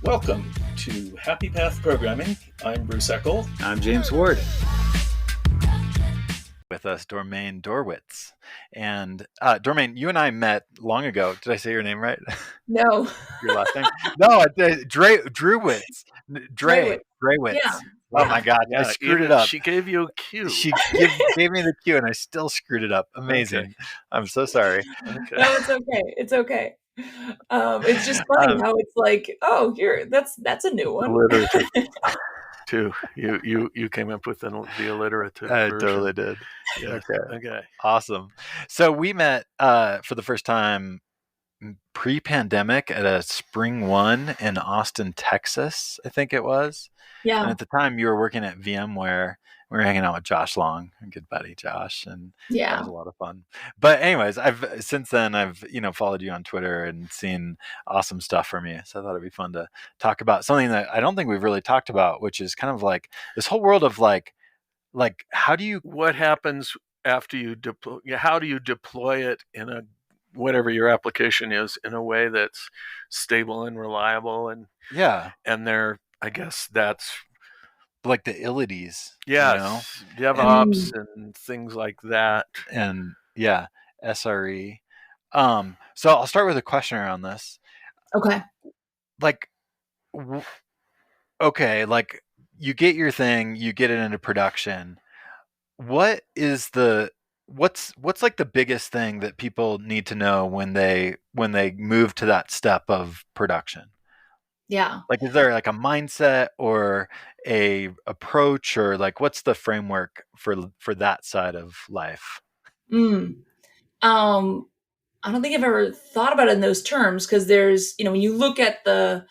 Welcome to Happy Path Programming. I'm Bruce Eckel. I'm James Ward. With us, Dormain Drewitz. And Dormain, you and I met long ago. Did I say your name right? No. Your last name? No, Drewitz. Drewitz. Yeah. Oh my God, I screwed it up. She gave you a cue. She gave me the cue, and I still screwed it up. Amazing. Okay. I'm so sorry. Okay. No, it's okay. It's okay. It's just funny how it's like, oh, here, that's a new one. Alliterative. Too. You came up with the alliterative I version. totally did. Yeah. Okay. Awesome. So we met for the first time pre-pandemic at a Spring One in Austin, Texas, I think it was. Yeah. And at the time, you were working at VMware. We were hanging out with Josh Long, a good buddy, Josh, and that was a lot of fun. But anyways, since then I've followed you on Twitter and seen awesome stuff from you. So I thought it'd be fun to talk about something that I don't think we've really talked about, which is kind of like this whole world of like what happens after you deploy? How do you deploy it in a whatever your application is in a way that's stable and reliable and I guess that's like the ilities, DevOps and things like that, and SRE. So I'll start with a question around this. Okay. Like you get your thing, you get it into production. What's like the biggest thing that people need to know when they move to that step of production? Yeah. Like, is there like a mindset or a approach, or like what's the framework for that side of life? I don't think I've ever thought about it in those terms, because there's, when you look at the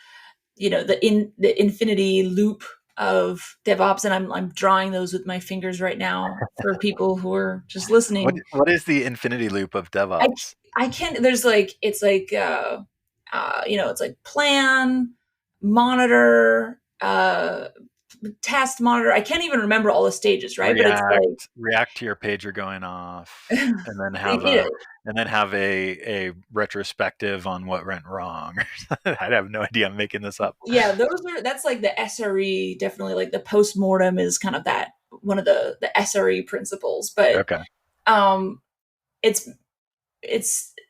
infinity loop of DevOps, and I'm drawing those with my fingers right now for people who are just listening. What is the infinity loop of DevOps? I can't. There's it's like plan, monitor, test, monitor. I can't even remember all the stages, right? React, but it's like react to your pager going off, and then have a retrospective on what went wrong. I have no idea. I'm making this up. Yeah, that's like the SRE. Definitely, like the postmortem is kind of that one of the SRE principles. But okay, it's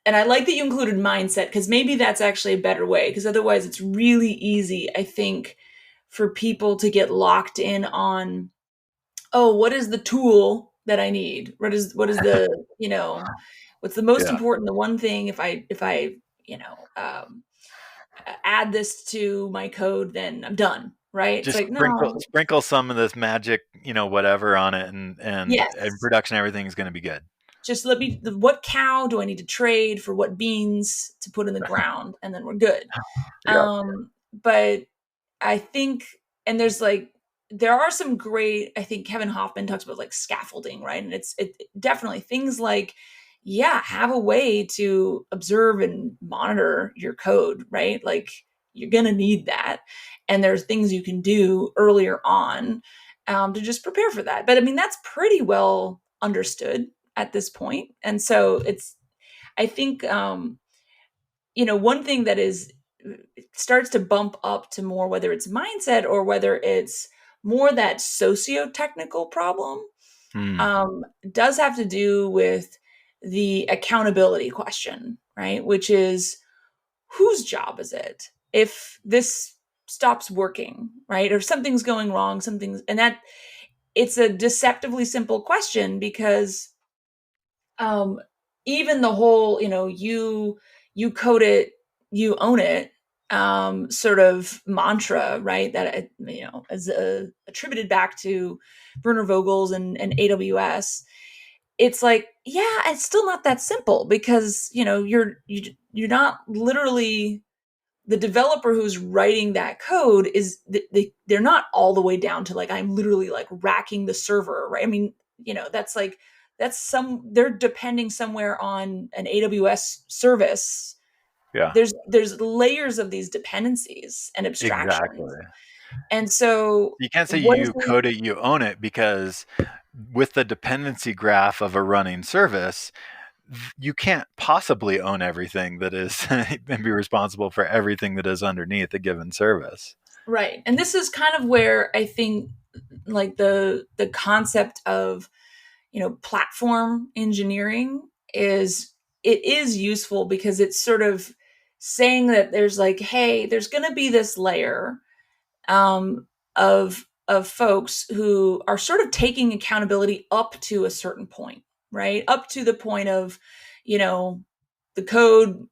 and I like that you included mindset, because maybe that's actually a better way, because otherwise it's really easy, I think, for people to get locked in on, what is the tool that I need? What is the, what's the most important, the one thing, if I add this to my code, then I'm done. Right? Just it's like, sprinkle some of this magic, whatever on it, and in production, everything's going to be good. Just what cow do I need to trade for what beans to put in the ground, and then we're good. But I think, and there are some great, I think Kevin Hoffman talks about like scaffolding, right? And it definitely things like, have a way to observe and monitor your code, right? Like you're going to need that. And there's things you can do earlier on to just prepare for that. But I mean, that's pretty well understood at this point. And so I think, one thing that it starts to bump up to more, whether it's mindset or whether it's more that socio-technical problem, does have to do with the accountability question, right? Which is, whose job is it if this stops working, right? Or something's going wrong, and that it's a deceptively simple question, because even the whole, you code it, you own it, sort of mantra, right? That, is attributed back to Werner Vogels and AWS. It's like, it's still not that simple, because, you're not literally, the developer who's writing that code they're not all the way down to like, I'm literally like racking the server, right? I mean, they're depending somewhere on an AWS service. Yeah. There's layers of these dependencies and abstractions. Exactly. And so you can't say you code it, you own it, because with the dependency graph of a running service, you can't possibly own everything that is and be responsible for everything that is underneath a given service. Right. And this is kind of where I think like the concept of, platform engineering is useful, because it's sort of saying that there's like, hey, there's going to be this layer of folks who are sort of taking accountability up to a certain point, right? Up to the point of, the code,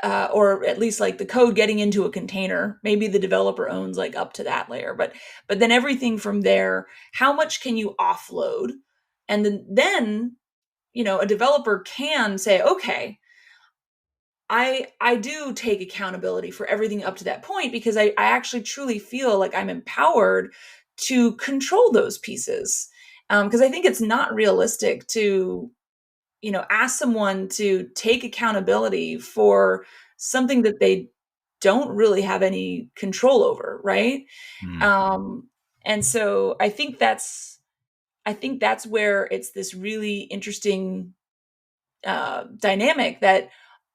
or at least like the code getting into a container. Maybe the developer owns like up to that layer, but then everything from there, how much can you offload? And then a developer can say, okay, I do take accountability for everything up to that point, because I actually truly feel like I'm empowered to control those pieces. Because I think it's not realistic to, ask someone to take accountability for something that they don't really have any control over, right? And so I think that's where it's this really interesting dynamic that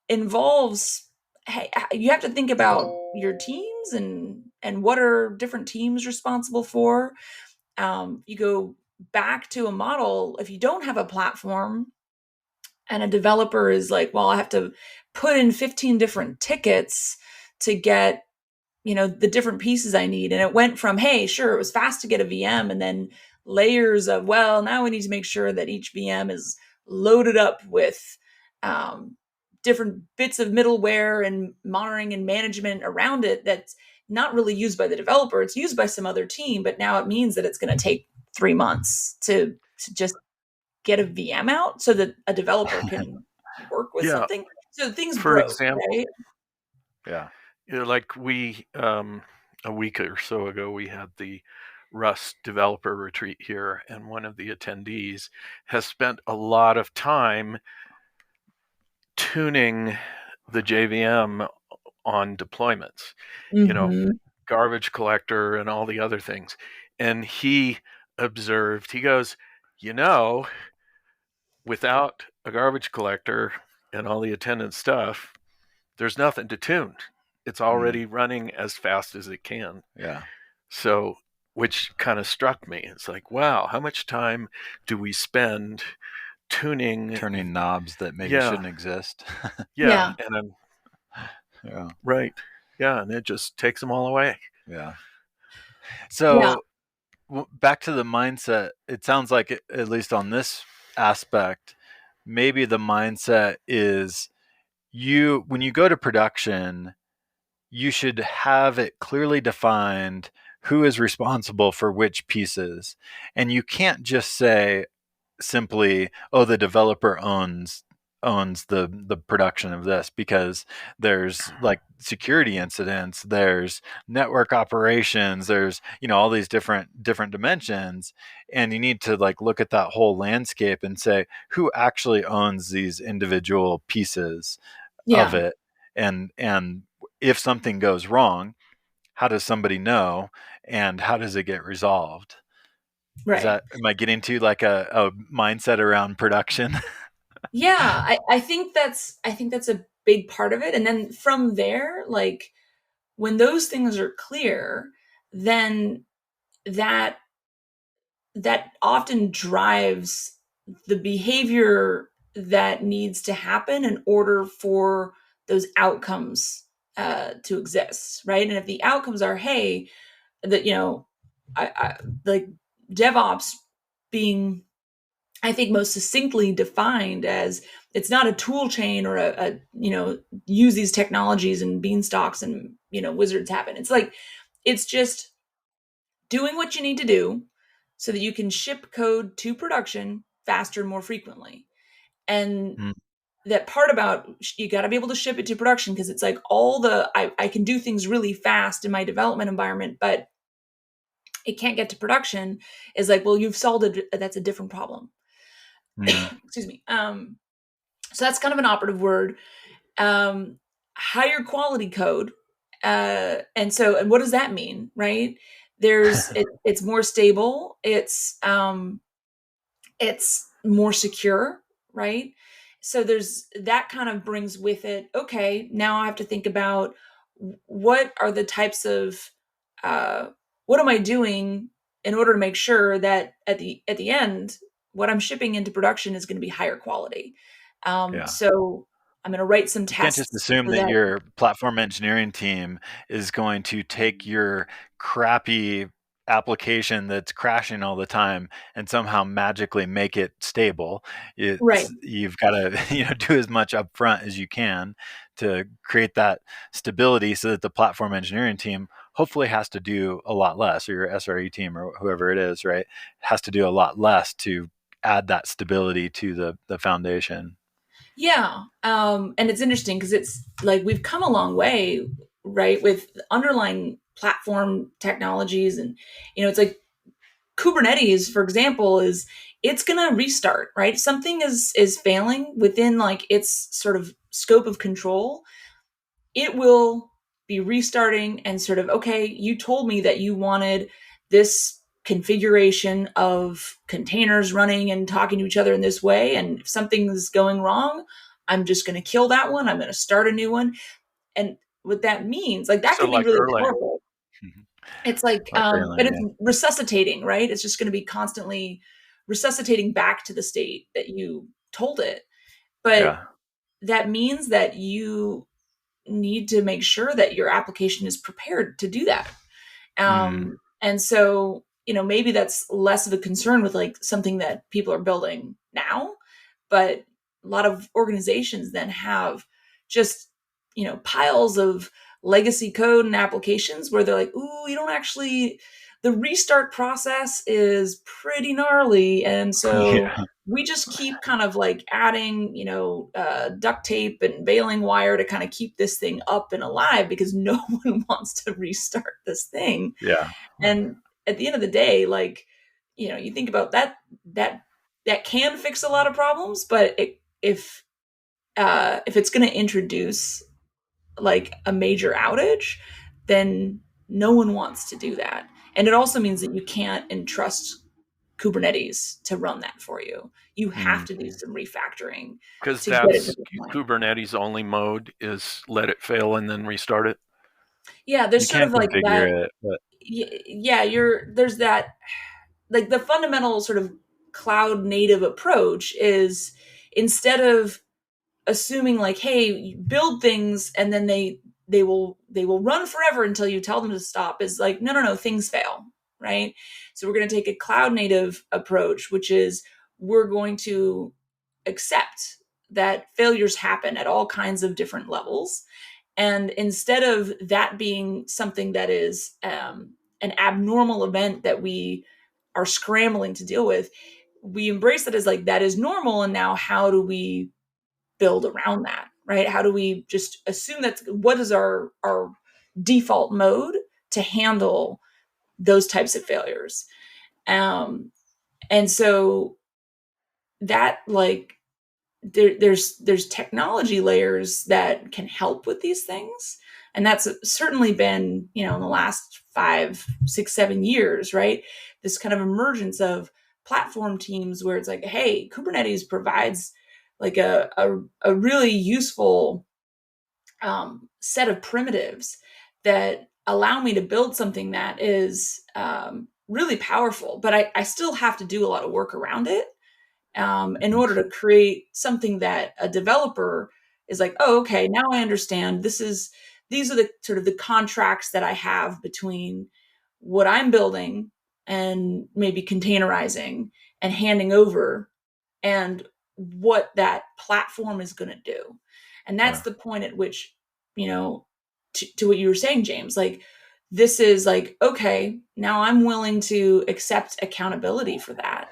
involves, hey, you have to think about your teams and what are different teams responsible for. You go back to a model, if you don't have a platform and a developer is like, well, I have to put in 15 different tickets to get, the different pieces I need. And it went from, hey, sure, it was fast to get a VM, and then layers of, well, now we need to make sure that each VM is loaded up with different bits of middleware and monitoring and management around it that's not really used by the developer. It's used by some other team, but now it means that it's going to take 3 months to just get a VM out so that a developer can work with something. So things for broke, example, right? Yeah. Like we, a week or so ago, we had the Rust developer retreat here, and one of the attendees has spent a lot of time tuning the JVM on deployments, garbage collector and all the other things. And he observed, he goes, without a garbage collector and all the attendant stuff, there's nothing to tune. It's already running as fast as it can. Yeah. So, which kind of struck me. It's like, wow, how much time do we spend turning knobs that maybe shouldn't exist? And right. Yeah, and it just takes them all away. Yeah. So back to the mindset, it sounds like, at least on this aspect, maybe the mindset is when you go to production, you should have it clearly defined who is responsible for which pieces. And you can't just say simply, oh, the developer owns the production of this, because there's like security incidents, there's network operations, there's all these different dimensions, and you need to like look at that whole landscape and say who actually owns these individual pieces of it, and if something goes wrong, how does somebody know, and how does it get resolved? Right. Am I getting to like a mindset around production? Yeah, I think that's a big part of it. And then from there, like when those things are clear, then that often drives the behavior that needs to happen in order for those outcomes to exist, right? And if the outcomes are, hey, that I like DevOps being, I think, most succinctly defined as, it's not a tool chain or a use these technologies and beanstalks and wizards happen. It's like, it's just doing what you need to do so that you can ship code to production faster and more frequently. And that part about, you got to be able to ship it to production, because it's like I can do things really fast in my development environment, but it can't get to production, is like, well, you've solved it. That's a different problem. Excuse me. So that's kind of an operative word. Higher quality code. And what does that mean, right? It's more stable. It's more secure, right? so there's that kind of brings with it, okay, now I have to think about what are the types of what am I doing in order to make sure that at the end, what I'm shipping into production is going to be higher quality. So I'm going to write some tests. You can't just assume that your platform engineering team is going to take your crappy application that's crashing all the time and somehow magically make it stable. Right. You've got to do as much upfront as you can to create that stability so that the platform engineering team hopefully has to do a lot less, or your SRE team or whoever it is, right, has to do a lot less to add that stability to the foundation. Yeah. And it's interesting because it's like we've come a long way, right, with underlying platform technologies. And, it's like Kubernetes, for example, it's going to restart, right? If something is failing within like its sort of scope of control, it will be restarting and sort of, okay, you told me that you wanted this configuration of containers running and talking to each other in this way. And if something's going wrong, I'm just going to kill that one. I'm going to start a new one. And what that means, like that can be really powerful. It's like but it's resuscitating, right? It's just going to be constantly resuscitating back to the state that you told it. But that means that you need to make sure that your application is prepared to do that. And so, maybe that's less of a concern with like something that people are building now, but a lot of organizations then have just, piles of legacy code and applications where they're like, ooh, you don't actually, the restart process is pretty gnarly. And so we just keep kind of like adding, duct tape and baling wire to kind of keep this thing up and alive because no one wants to restart this thing. Yeah. And at the end of the day, like, you think about that can fix a lot of problems, but if it's going to introduce like a major outage, then no one wants to do that. And it also means that you can't entrust Kubernetes to run that for you. You have to do some refactoring. Because that's Kubernetes only mode is let it fail and then restart it. Yeah, there's sort of like that. There's that, like the fundamental sort of cloud native approach is instead of assuming like, hey, you build things and then they will run forever until you tell them to stop, is like, no, things fail, right? So we're going to take a cloud native approach, which is we're going to accept that failures happen at all kinds of different levels. And instead of that being something that is an abnormal event that we are scrambling to deal with, we embrace that as like, that is normal. And now how do we build around that, right? How do we just assume that what is our default mode to handle those types of failures? And so that like there's technology layers that can help with these things. And that's certainly been, in the last 5, 6, 7 years, right? This kind of emergence of platform teams where it's like, hey, Kubernetes provides like a really useful set of primitives that allow me to build something that is really powerful, but I still have to do a lot of work around it in order to create something that a developer is like, oh, okay, now I understand. These are the sort of the contracts that I have between what I'm building and maybe containerizing and handing over and what that platform is going to do. And that's the point at which, to what you were saying, James, like, this is like, okay, now I'm willing to accept accountability for that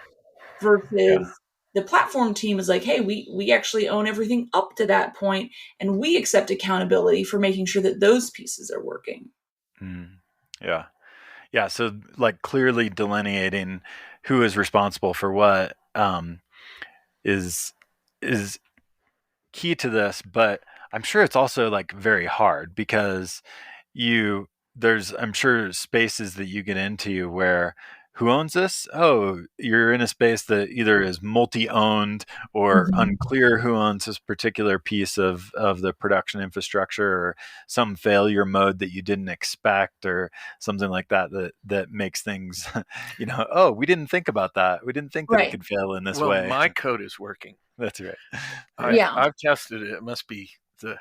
versus the platform team is like, hey, we actually own everything up to that point and we accept accountability for making sure that those pieces are working. Yeah. So like clearly delineating who is responsible for what is key to this, but I'm sure it's also like very hard because there's I'm sure spaces that you get into where who owns this? Oh, you're in a space that either is multi-owned or unclear who owns this particular piece of the production infrastructure, or some failure mode that you didn't expect, or something like that makes things, oh, we didn't think about that. We didn't think that it could fail in this way. My code is working. That's right. I've tested it. It must be the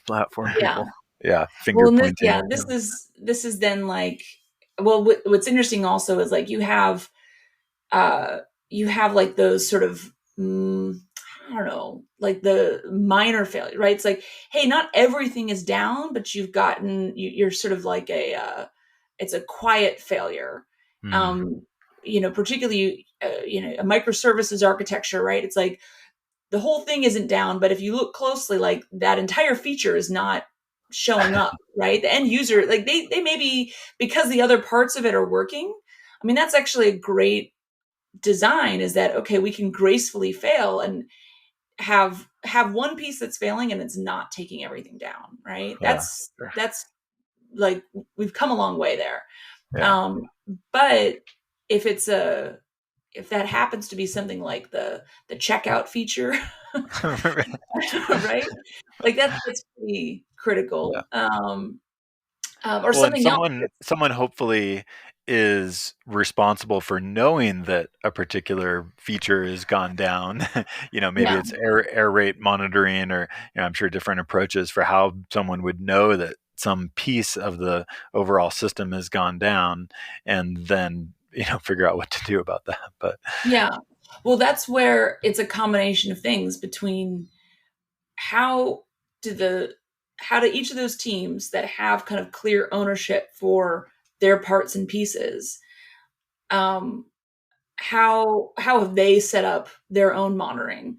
platform people. Yeah, finger pointing. This is then like, well, what's interesting also is like you have like those sort of I don't know, like the minor failure, right? It's like, hey, not everything is down, but you're sort of like it's a quiet failure. Particularly a microservices architecture, right? It's like the whole thing isn't down, but if you look closely, like that entire feature is not showing up, right? The end user, like they maybe, because the other parts of it are working. I mean, that's actually a great design, is that, okay, we can gracefully fail and have one piece that's failing and it's not taking everything down, right? That's like, we've come a long way there. But if that happens to be something like the checkout feature, right? Like that's pretty critical. Or something else. Someone hopefully is responsible for knowing that a particular feature has gone down. Maybe it's error rate monitoring, or I'm sure different approaches for how someone would know that some piece of the overall system has gone down, and then figure out what to do about that. But well, that's where it's a combination of things between how do each of those teams that have kind of clear ownership for their parts and pieces, how have they set up their own monitoring?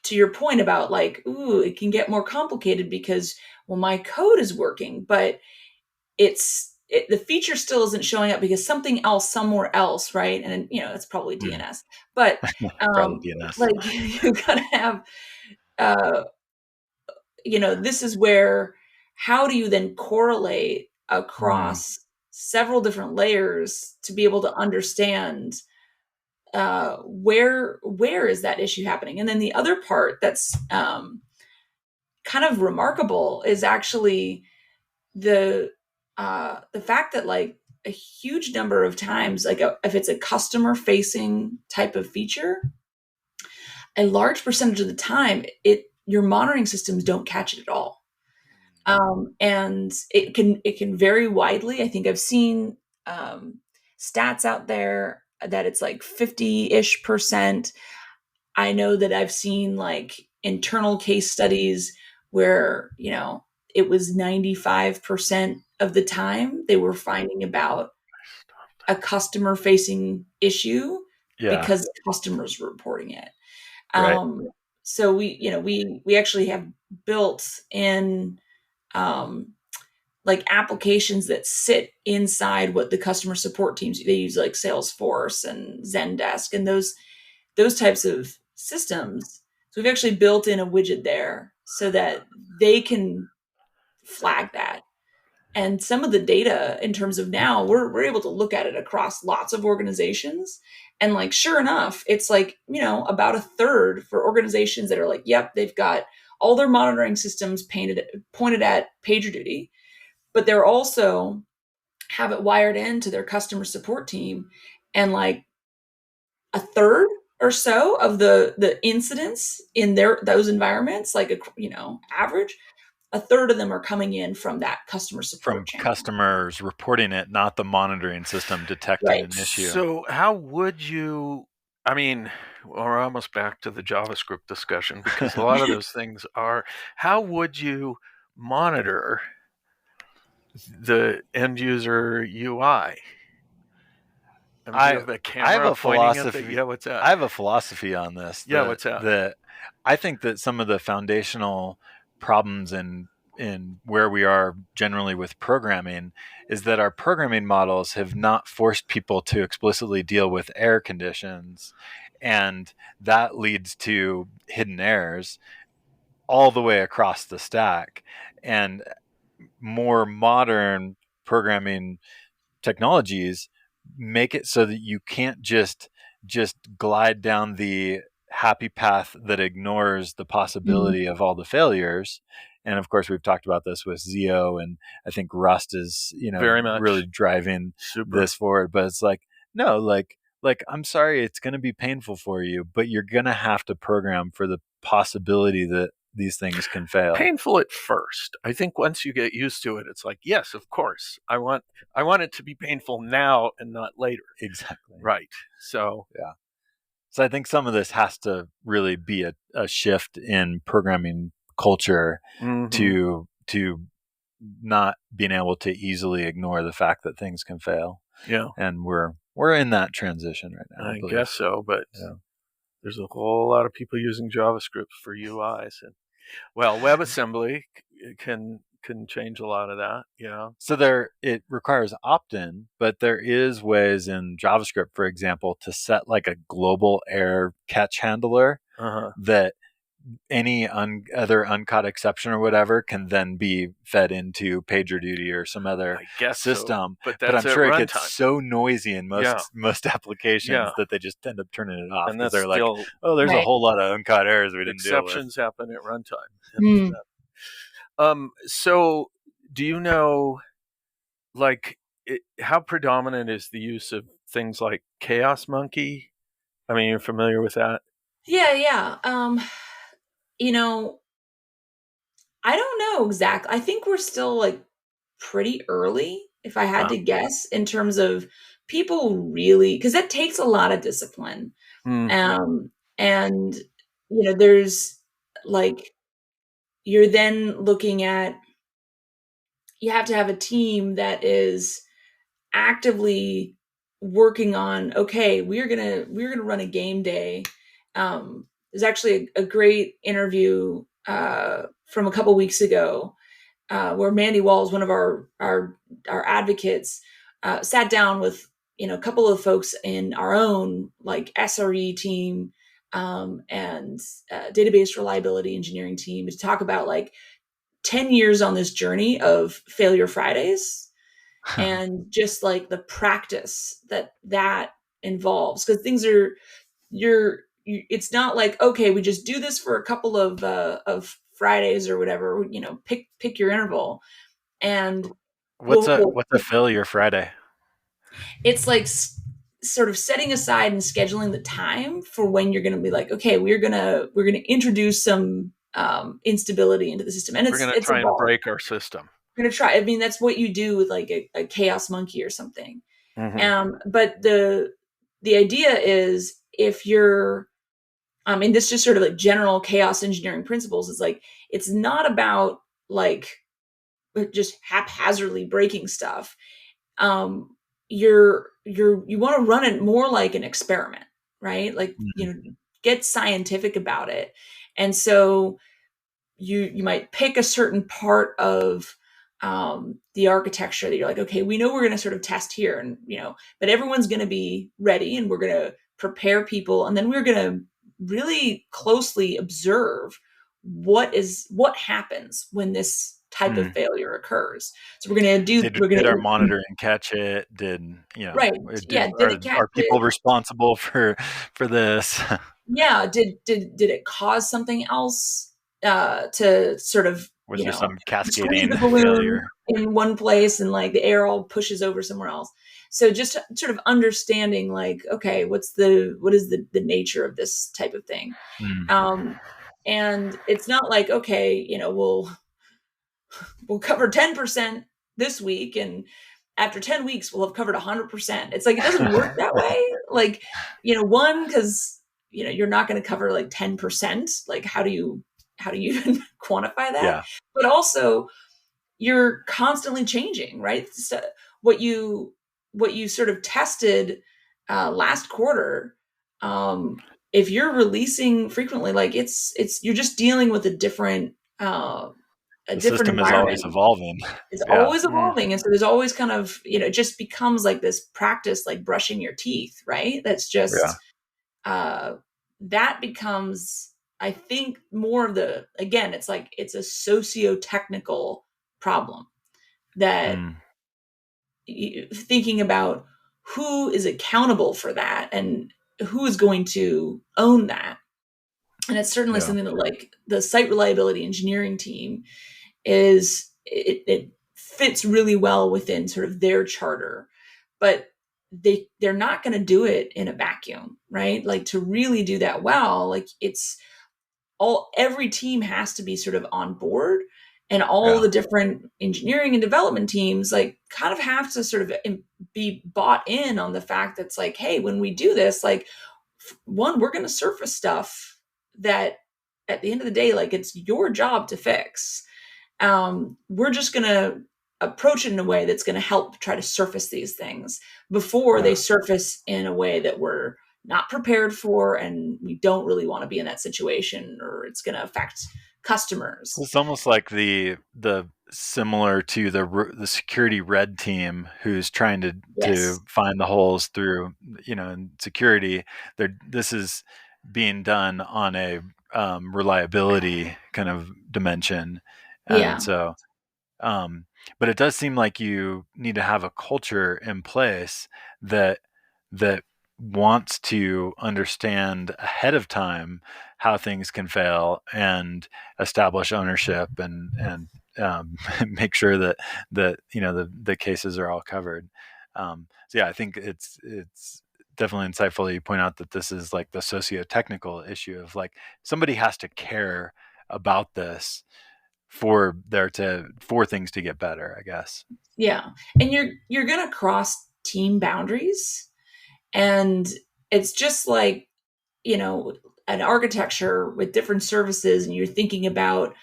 To your point about like, it can get more complicated because, well, my code is working, but the feature still isn't showing up because something else somewhere else, right? And it's probably DNS, but probably DNS. Like you gotta have, this is where, how do you then correlate across several different layers to be able to understand where is that issue happening? And then the other part that's kind of remarkable is actually the fact that like a huge number of times, like if it's a customer facing type of feature, a large percentage of the time, your monitoring systems don't catch it at all. And it can vary widely. I think I've seen stats out there that it's like 50-ish%. I know that I've seen like internal case studies where, it was 95% of the time they were finding about a customer facing issue because customers were reporting it. Right. So we actually have built in like applications that sit inside what the customer support teams, they use like Salesforce and Zendesk and those types of systems. So we've actually built in a widget there so that they can flag that. And some of the data in terms of now we're able to look at it across lots of organizations. And like, sure enough, it's like, about a third for organizations that are like, yep, they've got all their monitoring systems pointed at PagerDuty, but they're also have it wired into their customer support team. And like a third or so of the incidents in those environments, like, average, a third of them are coming in from that customer support channel. Customers reporting it, not the monitoring system detecting an issue. So how would you, we're almost back to the JavaScript discussion, because a lot of those things are, how would you monitor the end user UI? I have a philosophy. What's that? I have a philosophy on this. What's that? I think that some of the foundational problems in where we are generally with programming is that our programming models have not forced people to explicitly deal with error conditions, and that leads to hidden errors all the way across the stack. And more modern programming technologies make it so that you can't just glide down the happy path that ignores the possibility of all the failures. And of course, we've talked about this with Zio, and I think Rust is, Very much. really driving this forward. But it's like, no, like I'm sorry, it's going to be painful for you, but you're going to have to program for the possibility that these things can fail. Painful at first. I think once you get used to it, it's like, yes, of course, I want it to be painful now and not later. Exactly. Right. So yeah. So I think some of this has to really be a shift in programming culture to not being able to easily ignore the fact that things can fail. Yeah. And we're in that transition right now. I guess so, but there's a whole lot of people using JavaScript for UIs, and WebAssembly can change a lot of that. So it requires opt-in, but there is ways in JavaScript, for example, to set like a global error catch handler that any other uncaught exception or whatever can then be fed into PagerDuty or some other system. So. But I'm sure it gets so noisy in most applications that they just end up turning it off because they're like, oh, there's a whole lot of uncaught errors we didn't deal with. Exceptions happen at runtime. So do you know, like, how predominant is the use of things like Chaos Monkey? I mean, you're familiar with that? Yeah. I don't know exactly. I think we're still like pretty early, if I had to guess, in terms of people really, because that takes a lot of discipline. And, there's like, you're then looking at, you have to have a team that is actively working on, okay, we're gonna run a game day. There's actually a great interview from a couple weeks ago where Mandy Walls, one of our advocates, sat down with a couple of folks in our own like SRE team and database reliability engineering team to talk about like 10 years on this journey of Failure Fridays and just like the practice that involves, because things are it's not like, okay, we just do this for a couple of Fridays or whatever, pick your interval. And what's a Failure Friday? It's like sort of setting aside and scheduling the time for when you're going to be like, okay, we're going to introduce some instability into the system, and we're going to try and break our system. We're going to try. I mean, that's what you do with like a Chaos Monkey or something. But the idea is, if you're and this just sort of like general chaos engineering principles, is like, it's not about like just haphazardly breaking stuff. You want to run it more like an experiment, right? Like, get scientific about it. And so you might pick a certain part of the architecture that you're like, okay, we know we're going to sort of test here, and but everyone's going to be ready, and we're going to prepare people, and then we're going to really closely observe what happens when this type of failure occurs. So we're going to did our monitoring catch it? Did are people responsible for this? Yeah. Did it cause something else to sort of, was there some cascading failure in one place and like the air all pushes over somewhere else? So just sort of understanding like, okay, what is the nature of this type of thing? And it's not like, okay, we'll cover 10% this week, and after 10 weeks we'll have covered 100%. It's like, it doesn't work that way. Like, because you're not going to cover like 10%. Like, how do you even quantify that? Yeah. But also, you're constantly changing, right? So what you sort of tested last quarter, if you're releasing frequently, like it's you're just dealing with a different the system is always evolving. It's always evolving, and so there's always kind of it just becomes like this practice, like brushing your teeth, right? That's just that becomes, I think, more of it's like it's a socio-technical problem that thinking about who is accountable for that and who is going to own that. And it's certainly something that like the site reliability engineering team is, it fits really well within sort of their charter, but they're not going to do it in a vacuum, right? Like to really do that well, like every team has to be sort of on board, and all the different engineering and development teams like kind of have to sort of be bought in on the fact that's like, hey, when we do this, like one, we're going to surface stuff that at the end of the day, like it's your job to fix. We're just going to approach it in a way that's going to help try to surface these things before they surface in a way that we're not prepared for, and we don't really want to be in that situation, or it's going to affect customers. It's almost like the similar to the security red team who's trying to find the holes through, in security. This is being done on a reliability kind of dimension, and so but it does seem like you need to have a culture in place that wants to understand ahead of time how things can fail and establish ownership and make sure that the cases are all covered. So yeah, I think it's definitely insightful that you point out that this is like the socio-technical issue of like somebody has to care about this for things to get better, I guess. Yeah. And you're going to cross team boundaries, and it's just like, an architecture with different services, and you're thinking about,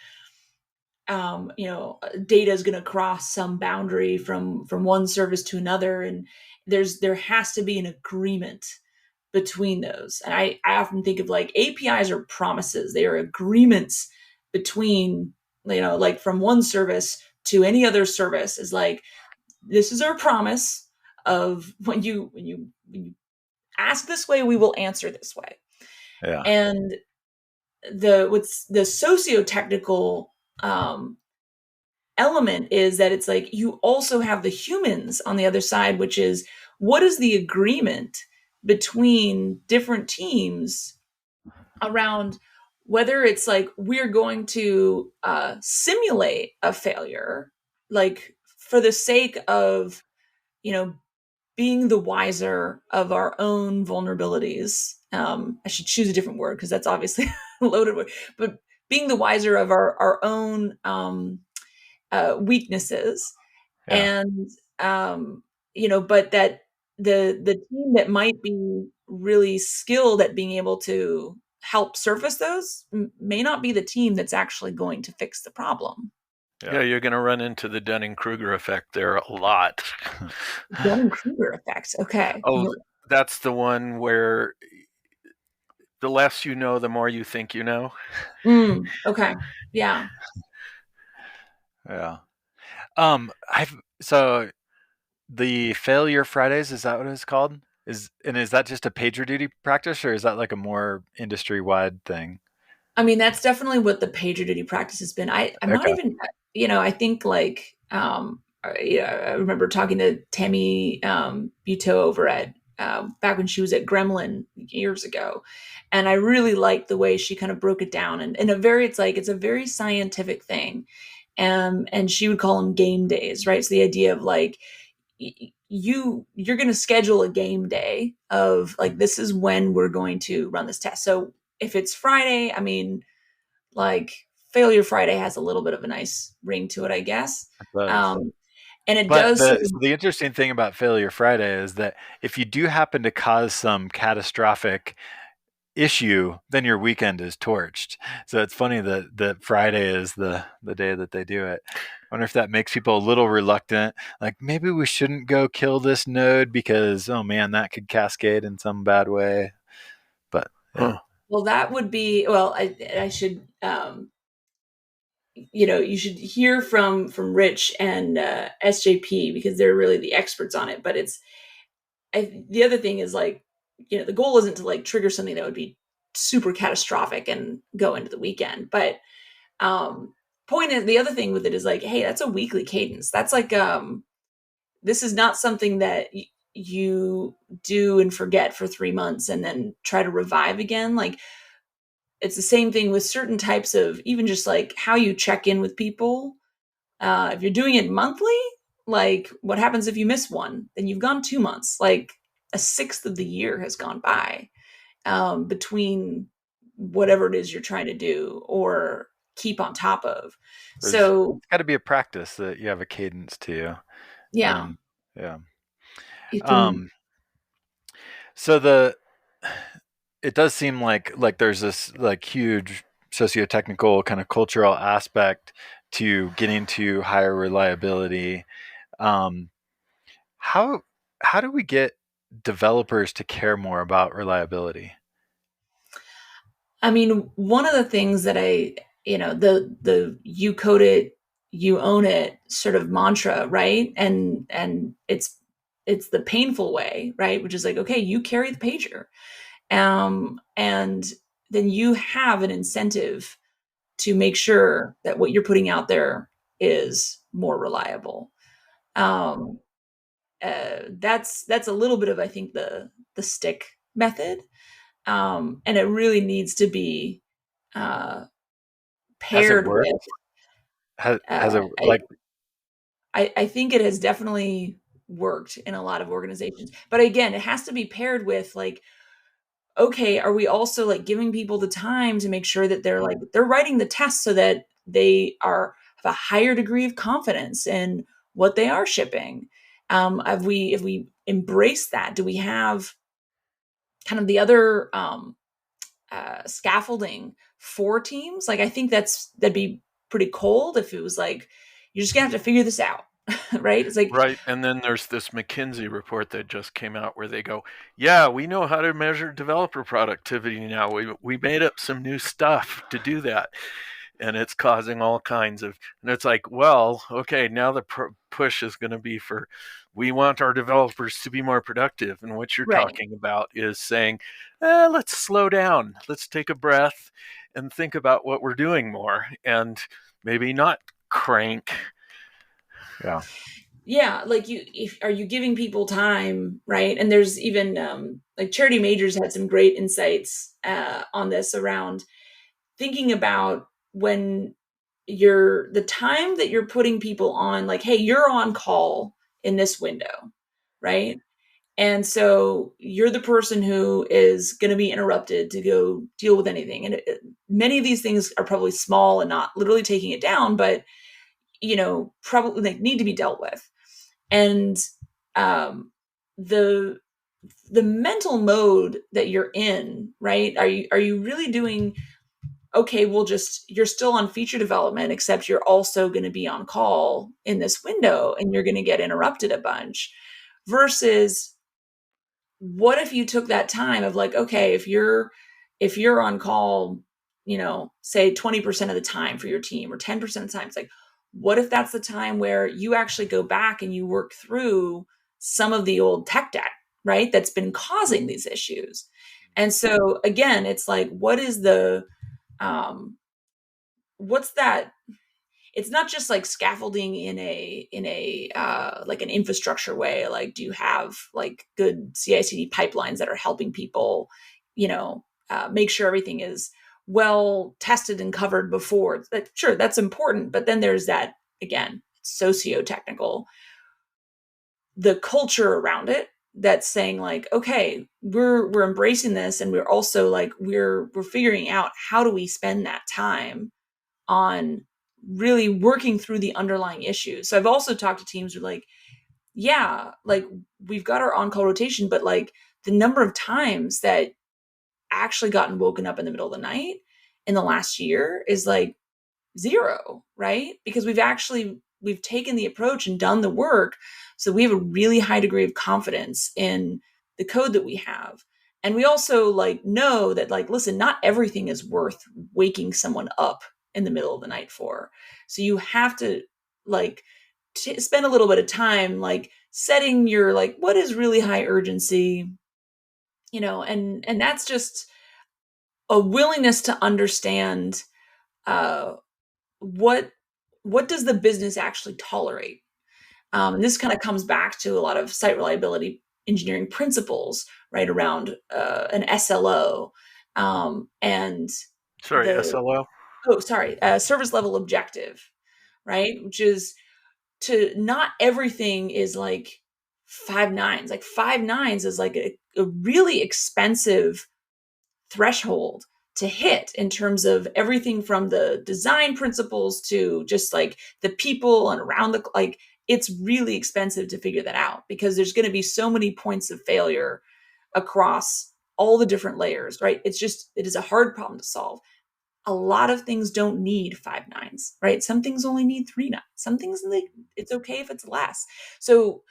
data is going to cross some boundary from one service to another. And there has to be an agreement between those. And I often think of like APIs are promises. They are agreements between, like from one service to any other service, is like, this is our promise of when you ask this way, we will answer this way. Yeah. And the socio-technical element is that it's like you also have the humans on the other side, which is what is the agreement between different teams around whether it's like we're going to simulate a failure, like for the sake of, being the wiser of our own vulnerabilities. I should choose a different word because that's obviously a loaded word, but being the wiser of our own weaknesses. And, but that the team that might be really skilled at being able to help surface those may not be the team that's actually going to fix the problem. Yeah, you're going to run into the Dunning-Kruger effect there a lot. Dunning-Kruger effect, okay. Oh, that's the one where the less you know, the more you think you know. Okay, yeah. Yeah. So the Failure Fridays, is that what it's called? Is that just a PagerDuty practice, or is that like a more industry-wide thing? I mean, that's definitely what the PagerDuty practice has been. I'm not even, I think like, I remember talking to Tammy Buteau over at, back when she was at Gremlin years ago. And I really liked the way she kind of broke it down, and it's a very scientific thing. And she would call them game days, right? So the idea of like, you're going to schedule a game day of like, this is when we're going to run this test. So if it's Friday, I mean, like Failure Friday has a little bit of a nice ring to it, I guess. And it does. The interesting thing about Failure Friday is that if you do happen to cause some catastrophic issue, then your weekend is torched. So it's funny that Friday is the day that they do it. I wonder if that makes people a little reluctant. Like maybe we shouldn't go kill this node because, oh man, that could cascade in some bad way. But well, that would be, I should, you should hear from Rich and SJP because they're really the experts on it. But the other thing is like, the goal isn't to like trigger something that would be super catastrophic and go into the weekend. But point is, the other thing with it is like, hey, that's a weekly cadence. That's like, this is not something that you do and forget for 3 months and then try to revive again. Like, it's the same thing with certain types of, even just like how you check in with people. If you're doing it monthly, like, what happens if you miss one? Then you've gone 2 months. Like, a sixth of the year has gone by between whatever it is you're trying to do or keep on top of. So it's got to be a practice that you have a cadence to. Yeah. Yeah. Can, so it does seem like there's this like huge socio-technical kind of cultural aspect to getting to higher reliability. How do we get developers to care more about reliability? I mean, one of the things that the you code it, you own it sort of mantra, right? And it's the painful way, right? Which is like, okay, you carry the pager. And then you have an incentive to make sure that what you're putting out there is more reliable. That's a little bit of, I think, the stick method. And it really needs to be paired with. Has it like? I think it has definitely worked in a lot of organizations, but again, it has to be paired with like, okay, are we also like giving people the time to make sure that they're writing the tests so that they have a higher degree of confidence in what they are shipping? If we embrace that, do we have kind of the other scaffolding for teams? Like, I think that'd be pretty cold if it was like, you're just gonna have to figure this out. Right? It's like, right. And then there's this McKinsey report that just came out where they go, yeah, we know how to measure developer productivity now. We made up some new stuff to do that. And it's causing all kinds of, and it's like, well, okay, now the push is going to be for, we want our developers to be more productive. And what you're talking about is saying, let's slow down. Let's take a breath and think about what we're doing more and maybe not crank. Yeah. Like, are you giving people time? Right. And there's even like Charity Majors had some great insights on this around thinking about when the time that you're putting people on, like, hey, you're on call in this window, right? And so you're the person who is going to be interrupted to go deal with anything. And many of these things are probably small and not literally taking it down, but, probably they need to be dealt with. And the mental mode that you're in, right? Are you really doing, okay, you're still on feature development, except you're also going to be on call in this window and you're going to get interrupted a bunch, versus what if you took that time of like, okay, if you're on call, say 20% of the time for your team or 10% of the time, it's like, what if that's the time where you actually go back and you work through some of the old tech debt, right? That's been causing these issues. And so again, it's like, what is what's that? It's not just like scaffolding in a like an infrastructure way. Like, do you have like good CI/CD pipelines that are helping people, make sure everything is well tested and covered before? Sure, that's important. But then there's that, again, socio-technical, the culture around it that's saying like, okay, we're embracing this, and we're also like, we're figuring out how do we spend that time on really working through the underlying issues. So I've also talked to teams who are like, yeah, like, we've got our on-call rotation, but like the number of times that actually gotten woken up in the middle of the night in the last year is like 0, right? Because we've taken the approach and done the work. So we have a really high degree of confidence in the code that we have. And we also like know that, like, listen, not everything is worth waking someone up in the middle of the night for. So you have to like spend a little bit of time like setting your like, what is really high urgency, and that's just a willingness to understand what does the business actually tolerate. And this kind of comes back to a lot of site reliability engineering principles, right, around an SLO. SLO? Service level objective, right? Which is not everything is like 5 nines. Like 5 nines is like a really expensive threshold to hit in terms of everything from the design principles to just like the people and around it's really expensive to figure that out, because there's going to be so many points of failure across all the different layers, right? It is a hard problem to solve. A lot of things don't need 5 nines, right? Some things only need 3 nines. Some things, it's okay if it's less. So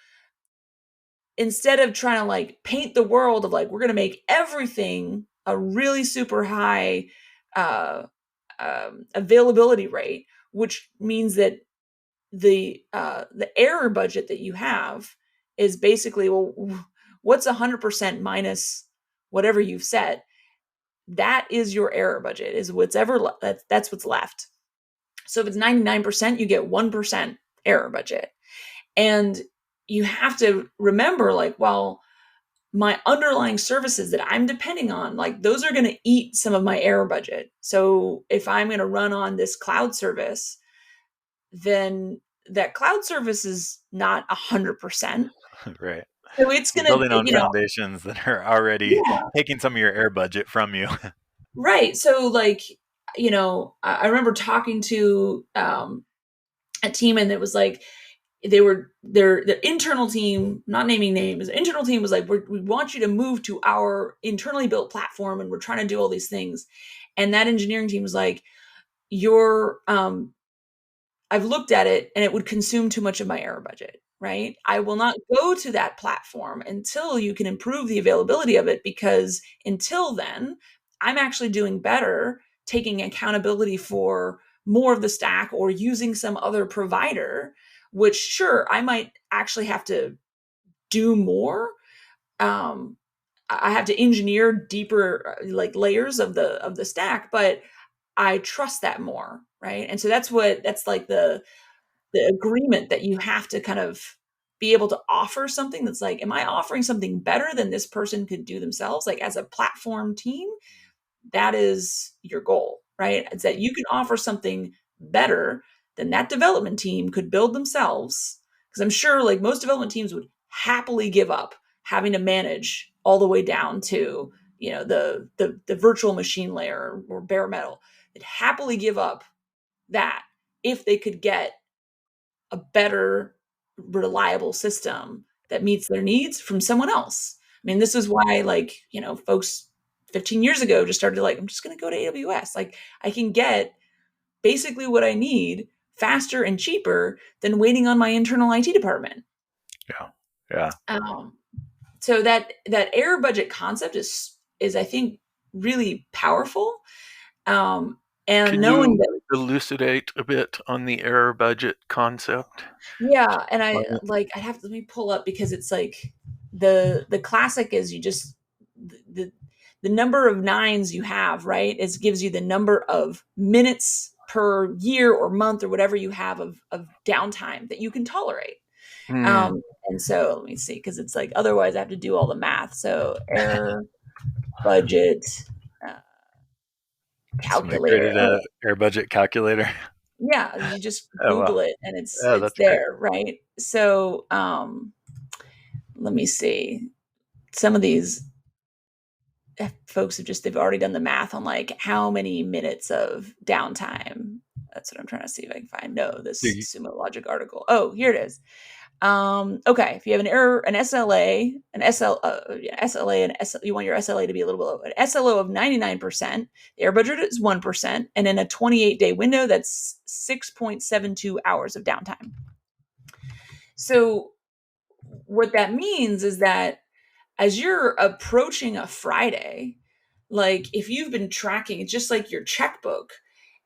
instead of trying to like paint the world of like, we're going to make everything a really super high availability rate, which means that the error budget that you have is basically, well, what's 100% minus whatever you've set? That is your error budget, is that's what's left. So if it's 99%, you get 1% error budget. And you have to remember, like, well, my underlying services that I'm depending on, like, those are going to eat some of my error budget. So if I'm going to run on this cloud service, then that cloud service is not 100%. Right. So it's going to building on foundations that are already taking some of your air budget from you. Right. So like, I remember talking to a team, and it was like, their internal team, not naming names, internal team was like, we want you to move to our internally built platform, and we're trying to do all these things. And that engineering team was like, I've looked at it and it would consume too much of my error budget, right? I will not go to that platform until you can improve the availability of it, because until then, I'm actually doing better taking accountability for more of the stack or using some other provider, which sure, I might actually have to do more. I have to engineer deeper like layers of the stack, but I trust that more, right? And so that's like the agreement that you have to kind of be able to offer something that's like, am I offering something better than this person could do themselves? Like, as a platform team, that is your goal, right? It's that you can offer something better than that development team could build themselves. Because I'm sure like most development teams would happily give up having to manage all the way down to, the virtual machine layer or bare metal. They'd happily give up that if they could get a better, reliable system that meets their needs from someone else. I mean, this is why, like, folks 15 years ago just started like, I'm just going to go to AWS. Like, I can get basically what I need faster and cheaper than waiting on my internal IT department. Yeah. So that error budget concept is I think really powerful. And can knowing you that, elucidate a bit on the error budget concept? Yeah, and I have to, let me pull up, because it's like the classic is you just the number of nines you have, right? It gives you the number of minutes per year or month or whatever you have of downtime that you can tolerate. And so let me see, because it's like, otherwise I have to do all the math. So error budget calculator. Air budget calculator. Yeah, you just Google it and it's there, great. Right? So let me see. Some of these folks they've already done the math on like how many minutes of downtime. That's what I'm trying to see if I can find. No, this Sumo Logic article. Oh, here it is. Okay, if you have an error, an SLA, you want your SLA to be a little below. An SLO of 99%, the error budget is 1%, and in a 28-day window, that's 6.72 hours of downtime. So what that means is that as you're approaching a Friday, like if you've been tracking, it's just like your checkbook.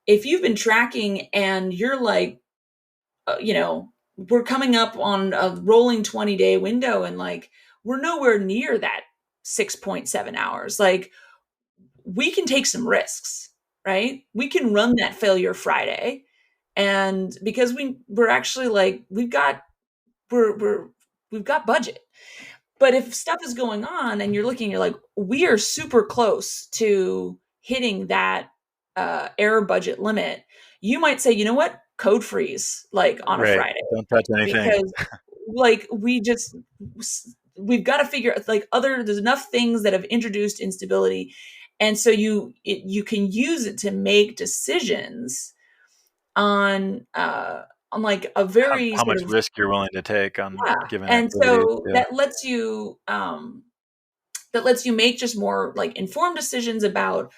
If you've been tracking and you're like, we're coming up on a rolling 20-day window, and like we're nowhere near that 6.7 hours. Like, we can take some risks, right? We can run that failure Friday, and because we're actually like, we've got we've got budget. But if stuff is going on and you're looking, you're like, we are super close to hitting that error budget limit, you might say, you know what, code freeze like on a Friday. Don't touch anything. Because like we've got to figure like there's enough things that have introduced instability. And so you can use it to make decisions on like a very how much risk you're willing to take on given and so that lets you make just more like informed decisions about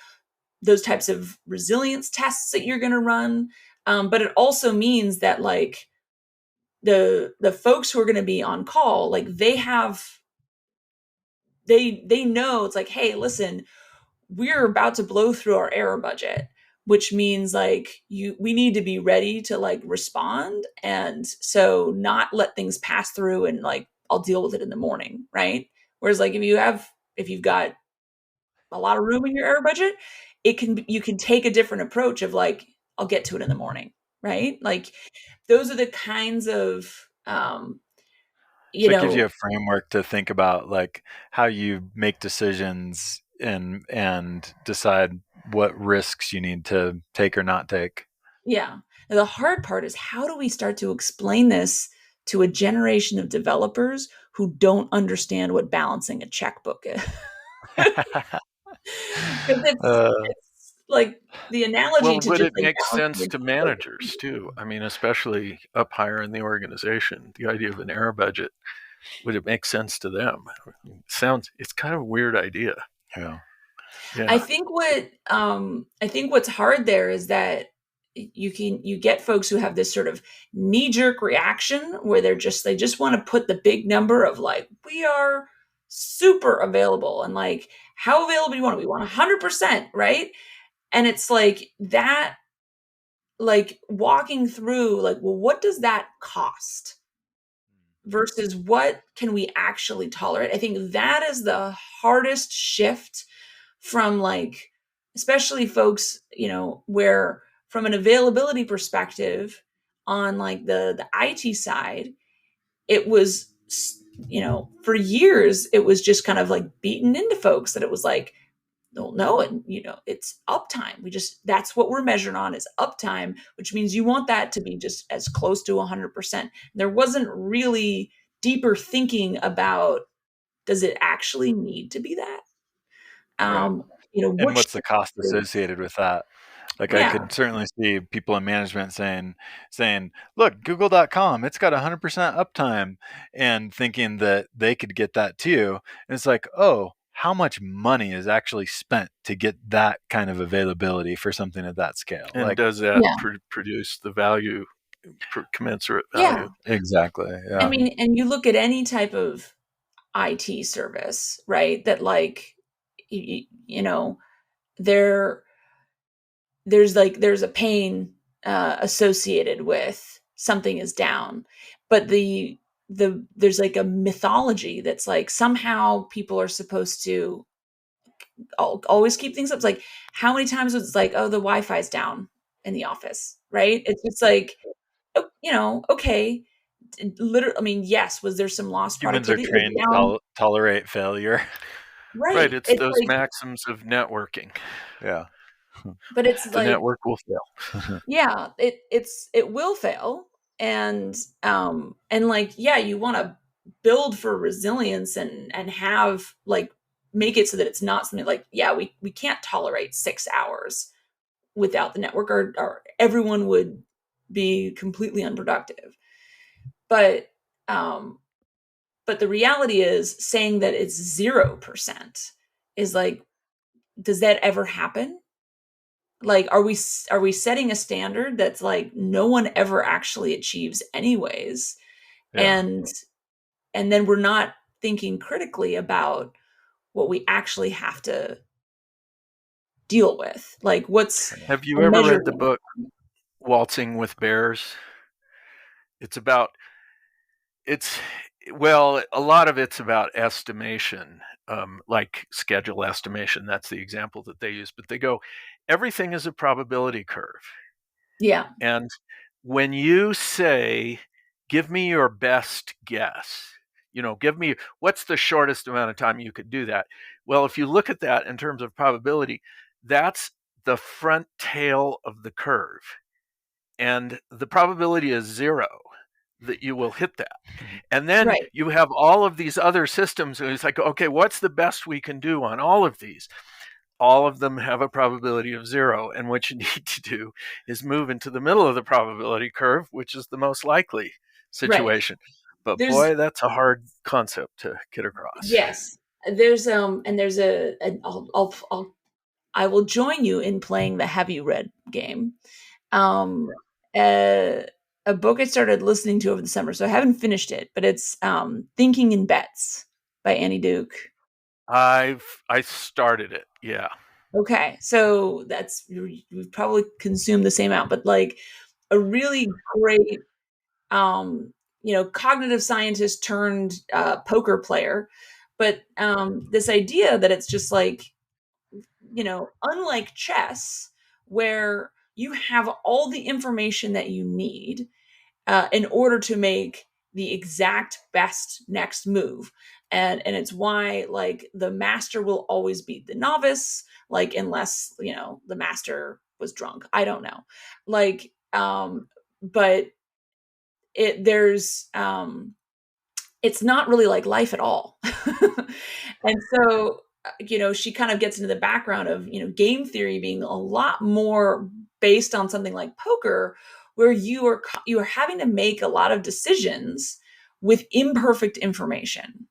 those types of resilience tests that you're going to run, but it also means that like the folks who are going to be on call, like they know it's like, hey, listen, we're about to blow through our error budget, which means like we need to be ready to like respond. And so not let things pass through and like, I'll deal with it in the morning. Right. Whereas like if you've got a lot of room in your error budget, you can take a different approach of like, I'll get to it in the morning. Right. Like those are the kinds of, it gives you a framework to think about like how you make decisions and decide what risks you need to take or not take. Yeah. Now, the hard part is how do we start to explain this to a generation of developers who don't understand what balancing a checkbook is? It's like the analogy would it make sense to managers too? I mean, especially up higher in the organization, the idea of an error budget, would it make sense to them? It's kind of a weird idea. Yeah. I think what's hard there is that you get folks who have this sort of knee-jerk reaction where they just want to put the big number of like, we are super available, and like, how available do you want? We want 100%, right? And it's like that, like walking through like, well, what does that cost versus what can we actually tolerate? I think that is the hardest shift from like, especially folks, where from an availability perspective on like the IT side, it was, for years, it was just kind of like beaten into folks that it was like, no, and it's uptime. That's what we're measured on is uptime, which means you want that to be just as close to 100%. There wasn't really deeper thinking about, does it actually need to be that? And what's the cost associated with that? Like I could certainly see people in management saying, look, Google.com, it's got 100% uptime, and thinking that they could get that too. And it's like, oh, how much money is actually spent to get that kind of availability for something at that scale? And like, does that produce the value, commensurate value? Yeah, exactly. Yeah. I mean, and you look at any type of IT service, right? That like, there's a pain associated with something is down, but there's like a mythology that's like somehow people are supposed to always keep things up. It's like, how many times was it like, oh, the Wi-Fi's down in the office, right? It's just like, okay. Literally, I mean, yes, was there some lost productivity? Humans are trained to tolerate failure. Right. It's those like, maxims of networking. Yeah. But it's the like network will fail. Yeah, it will fail. And like, yeah, you want to build for resilience and have like make it so that it's not something like, yeah, we can't tolerate 6 hours without the network or everyone would be completely unproductive. But the reality is saying that it's 0% is like, does that ever happen? Like, are we setting a standard that's like no one ever actually achieves anyways? Yeah. And then we're not thinking critically about what we actually have to deal with. Like have you ever read the book Waltzing with Bears? A lot of it's about estimation, like schedule estimation. That's the example that they use. But they go, everything is a probability curve. Yeah. And when you say give me your best guess. Give me what's the shortest amount of time you could do that. Well, if you look at that in terms of probability, that's the front tail of the curve. And the probability is 0 that you will hit that. And then you have all of these other systems, and it's like, okay, what's the best we can do on all of these? All of them have a probability of 0. And what you need to do is move into the middle of the probability curve, which is the most likely situation. Right. But boy, that's a hard concept to get across. Yes. There's I will join you in playing the Have You Read game. A book I started listening to over the summer, so I haven't finished it, but it's Thinking in Bets by Annie Duke. I started it. Yeah. Okay. So we've probably consumed the same amount, but like a really great, cognitive scientist turned poker player. But this idea that it's just like, unlike chess, where you have all the information that you need in order to make the exact best next move. And it's why like the master will always beat the novice, like unless, the master was drunk. I don't know. Like, but it's not really like life at all. And so, she kind of gets into the background of, game theory being a lot more based on something like poker, where you are having to make a lot of decisions with imperfect information.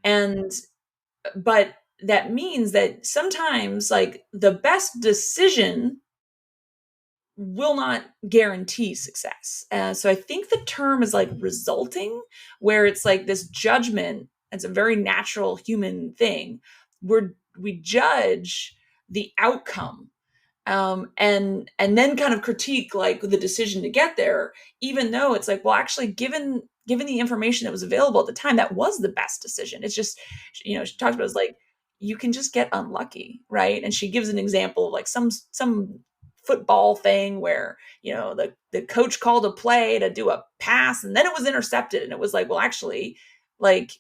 But that means that sometimes like the best decision will not guarantee success. So I think the term is like resulting, where it's like this judgment. It's a very natural human thing where we judge the outcome and then kind of critique like the decision to get there, even though it's like, well, actually, given the information that was available at the time, that was the best decision. It's just, she talks about it's like you can just get unlucky, right? And she gives an example of like some football thing where the coach called a play to do a pass and then it was intercepted, and it was like, well, actually, like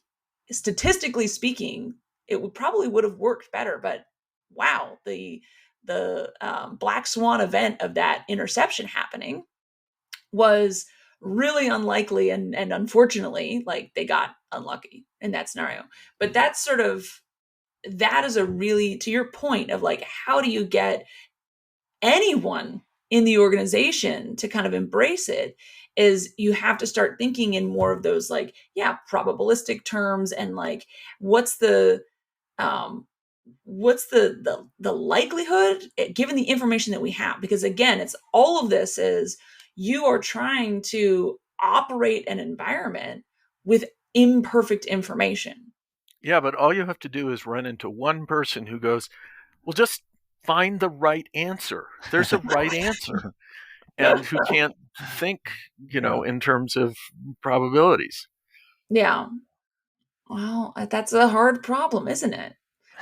statistically speaking, it probably would have worked better, but wow, the black swan event of that interception happening was really unlikely, and unfortunately, like they got unlucky in that scenario. But that is a really, to your point of like, how do you get anyone in the organization to kind of embrace it, is you have to start thinking in more of those like, probabilistic terms, and like what's the likelihood given the information that we have. Because again, it's all of this is you are trying to operate an environment with imperfect information. Yeah, but all you have to do is run into one person who goes, well, just find the right answer. There's a right answer. And who can't think, in terms of probabilities. Yeah. Well, that's a hard problem, isn't it?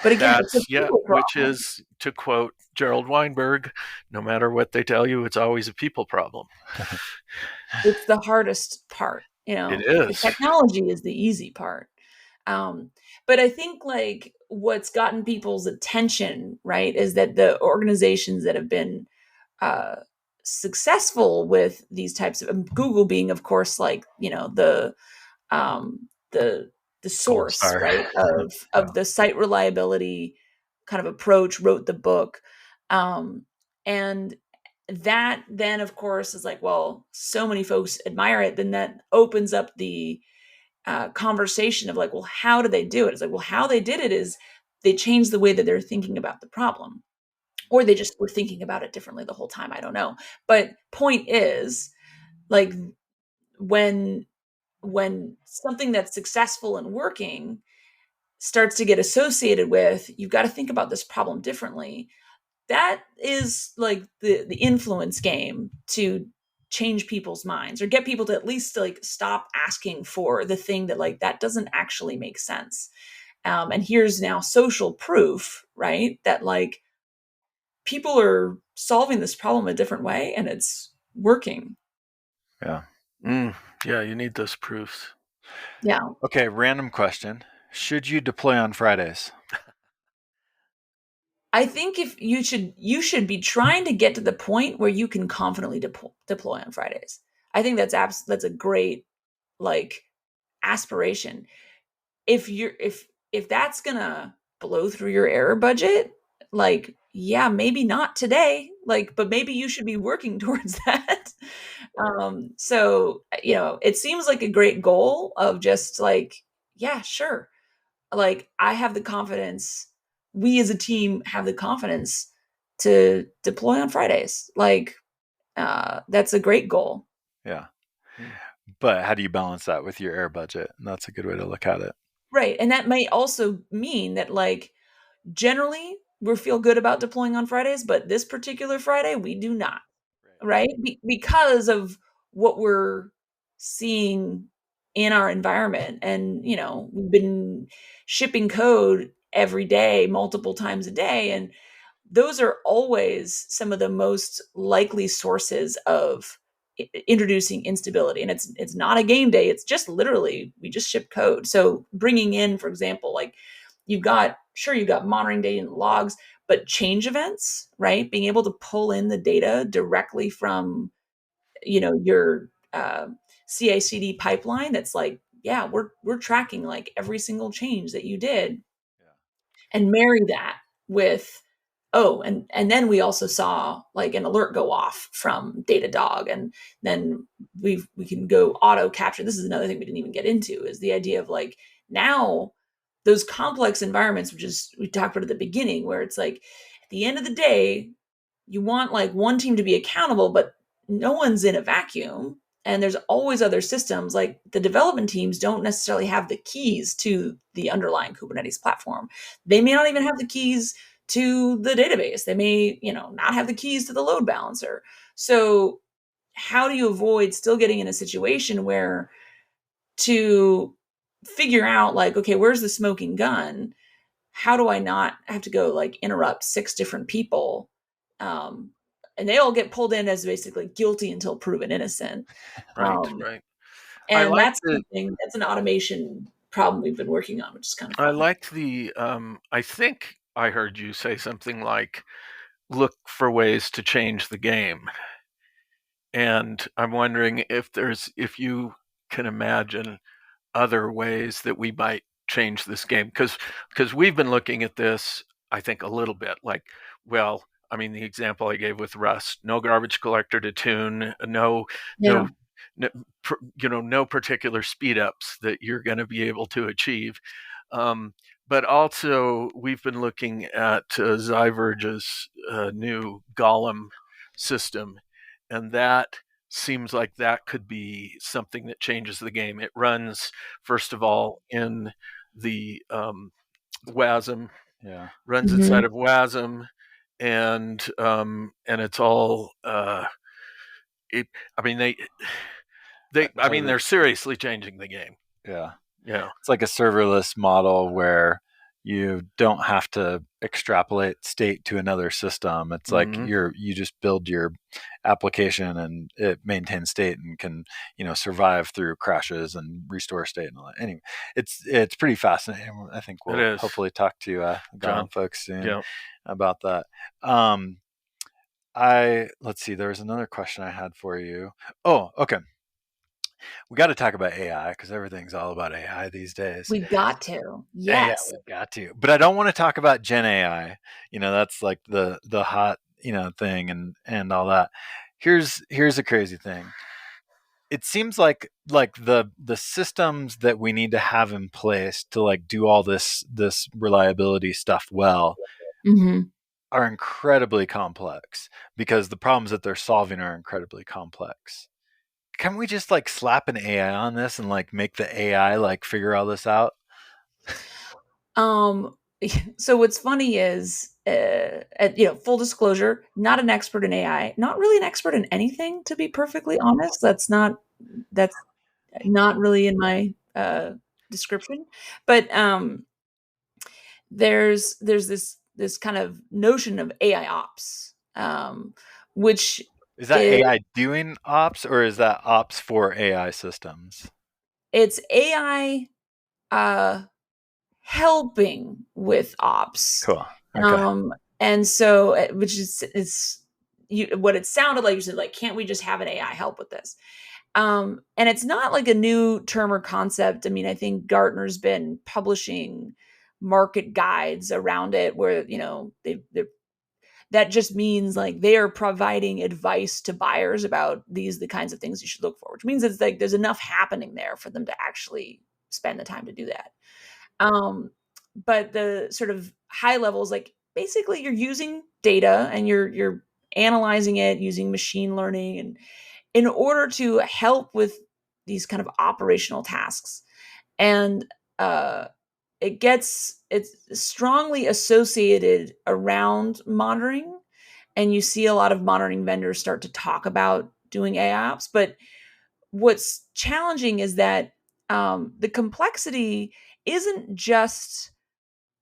But again, which is, to quote Gerald Weinberg, no matter what they tell you, it's always a people problem. It's the hardest part, It is. The technology is the easy part. But I think like what's gotten people's attention, right, is that the organizations that have been successful with these types of, Google being, of course, like, the source, right, of the site reliability kind of approach, wrote the book. And that then, of course, is like, well, so many folks admire it. Then that opens up the conversation of like, well, how do they do it? It's like, well, how they did it is they changed the way that they're thinking about the problem, or they just were thinking about it differently the whole time. I don't know. But point is, like, when something that's successful and working starts to get associated with, you've got to think about this problem differently. That is like the influence game to change people's minds, or get people to at least like stop asking for the thing that like that doesn't actually make sense. And here's now social proof, right, that like people are solving this problem a different way and it's working. Yeah. Yeah, you need those proofs. Yeah. Okay, random question. Should you deploy on Fridays? I think if you should be trying to get to the point where you can confidently deploy on Fridays. I think that's a great like aspiration. If that's gonna blow through your error budget, like yeah, maybe not today, like, but maybe you should be working towards that. So it seems like a great goal of just like, yeah, sure. Like I have the confidence, we as a team have the confidence to deploy on Fridays. Like that's a great goal. Yeah. But how do you balance that with your air budget? And that's a good way to look at it. Right. And that may also mean that like generally we feel good about deploying on Fridays, but this particular Friday we do not. Right? Because of what we're seeing in our environment. And, we've been shipping code every day, multiple times a day. And those are always some of the most likely sources of introducing instability. And it's not a game day. It's just literally, we just ship code. So bringing in, for example, like you've got monitoring data and logs, but change events, right? Being able to pull in the data directly from, your CI/CD pipeline. That's like, yeah, we're tracking like every single change that you did, and marry that with, and then we also saw like an alert go off from Datadog, and then we can go auto capture. This is another thing we didn't even get into, is the idea of like now those complex environments, which is we talked about at the beginning, where it's like at the end of the day, you want like one team to be accountable, but no one's in a vacuum. And there's always other systems. Like the development teams don't necessarily have the keys to the underlying Kubernetes platform. They may not even have the keys to the database. They may, not have the keys to the load balancer. So how do you avoid still getting in a situation where to figure out like, okay, where's the smoking gun? How do I not have to go like interrupt 6 different people? And they all get pulled in as basically guilty until proven innocent. Right. And that's something that's an automation problem we've been working on, which is kind of fun. I liked the, I think I heard you say something like, look for ways to change the game. And I'm wondering if you can imagine other ways that we might change this game, because we've been looking at this, I think, a little bit like, well, I mean, the example I gave with Rust, no garbage collector to tune, no particular speed ups that you're going to be able to achieve. But also, we've been looking at Zyverge's new Golem system, and that seems like that could be something that changes the game. It runs, first of all, in the WASM, runs inside of WASM, and it's all. They're seriously changing the game. Yeah. Yeah. It's like a serverless model where you don't have to extrapolate state to another system. It's like you just build your application and it maintains state and can, survive through crashes and restore state and all that. Anyway, it's pretty fascinating. I think we'll hopefully talk to John folks soon about that. Let's see, there was another question I had for you. Oh, okay. We got to talk about AI because everything's all about AI these days. We got to, yes. Yeah, we got to. But I don't want to talk about Gen AI. That's like the hot thing and all that. Here's a crazy thing. It seems like the systems that we need to have in place to like do all this reliability stuff well are incredibly complex because the problems that they're solving are incredibly complex. Can we just like slap an AI on this and like make the AI like figure all this out? So what's funny is, full disclosure, not an expert in AI, not really an expert in anything, to be perfectly honest. That's not really in my description. But there's this kind of notion of AI ops, which Is that AI doing ops, or is that ops for AI systems? It's AI helping with ops. Cool. Okay. And so, which is what it sounded like. You said, like, can't we just have an AI help with this? And it's not like a new term or concept. I mean, I think Gartner's been publishing market guides around it where, that just means like they are providing advice to buyers about the kinds of things you should look for, which means it's like there's enough happening there for them to actually spend the time to do that. But the sort of high levels, like basically you're using data and you're analyzing it using machine learning and in order to help with these kind of operational tasks. And it's strongly associated around monitoring. And you see a lot of monitoring vendors start to talk about doing AI ops. But what's challenging is that the complexity isn't just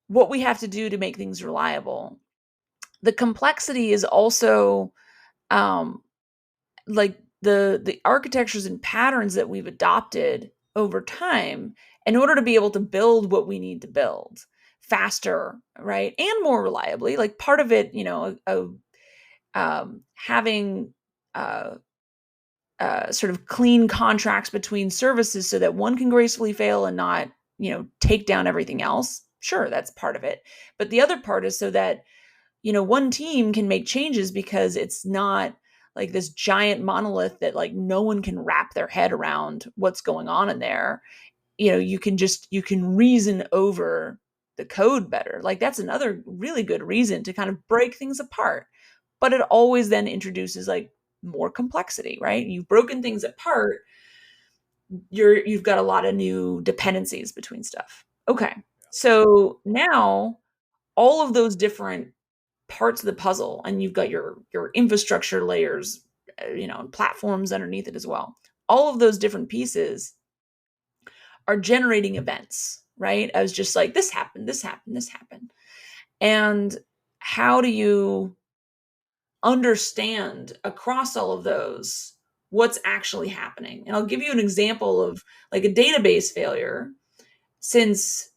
what we have to do to make things reliable. The complexity is also like the architectures and patterns that we've adopted over time in order to be able to build what we need to build faster, right, and more reliably. Like part of it, having sort of clean contracts between services so that one can gracefully fail and not, take down everything else. Sure, that's part of it. But the other part is so that, one team can make changes because it's not like this giant monolith that like no one can wrap their head around what's going on in there. You can reason over the code better. Like that's another really good reason to kind of break things apart. But it always then introduces like more complexity, right? You've broken things apart. You've got a lot of new dependencies between stuff. Okay. So now all of those different parts of the puzzle, and you've got your infrastructure layers, platforms underneath it as well. All of those different pieces are generating events, right? I was just like, this happened, this happened, this happened. And how do you understand across all of those what's actually happening? And I'll give you an example of like a database failure, since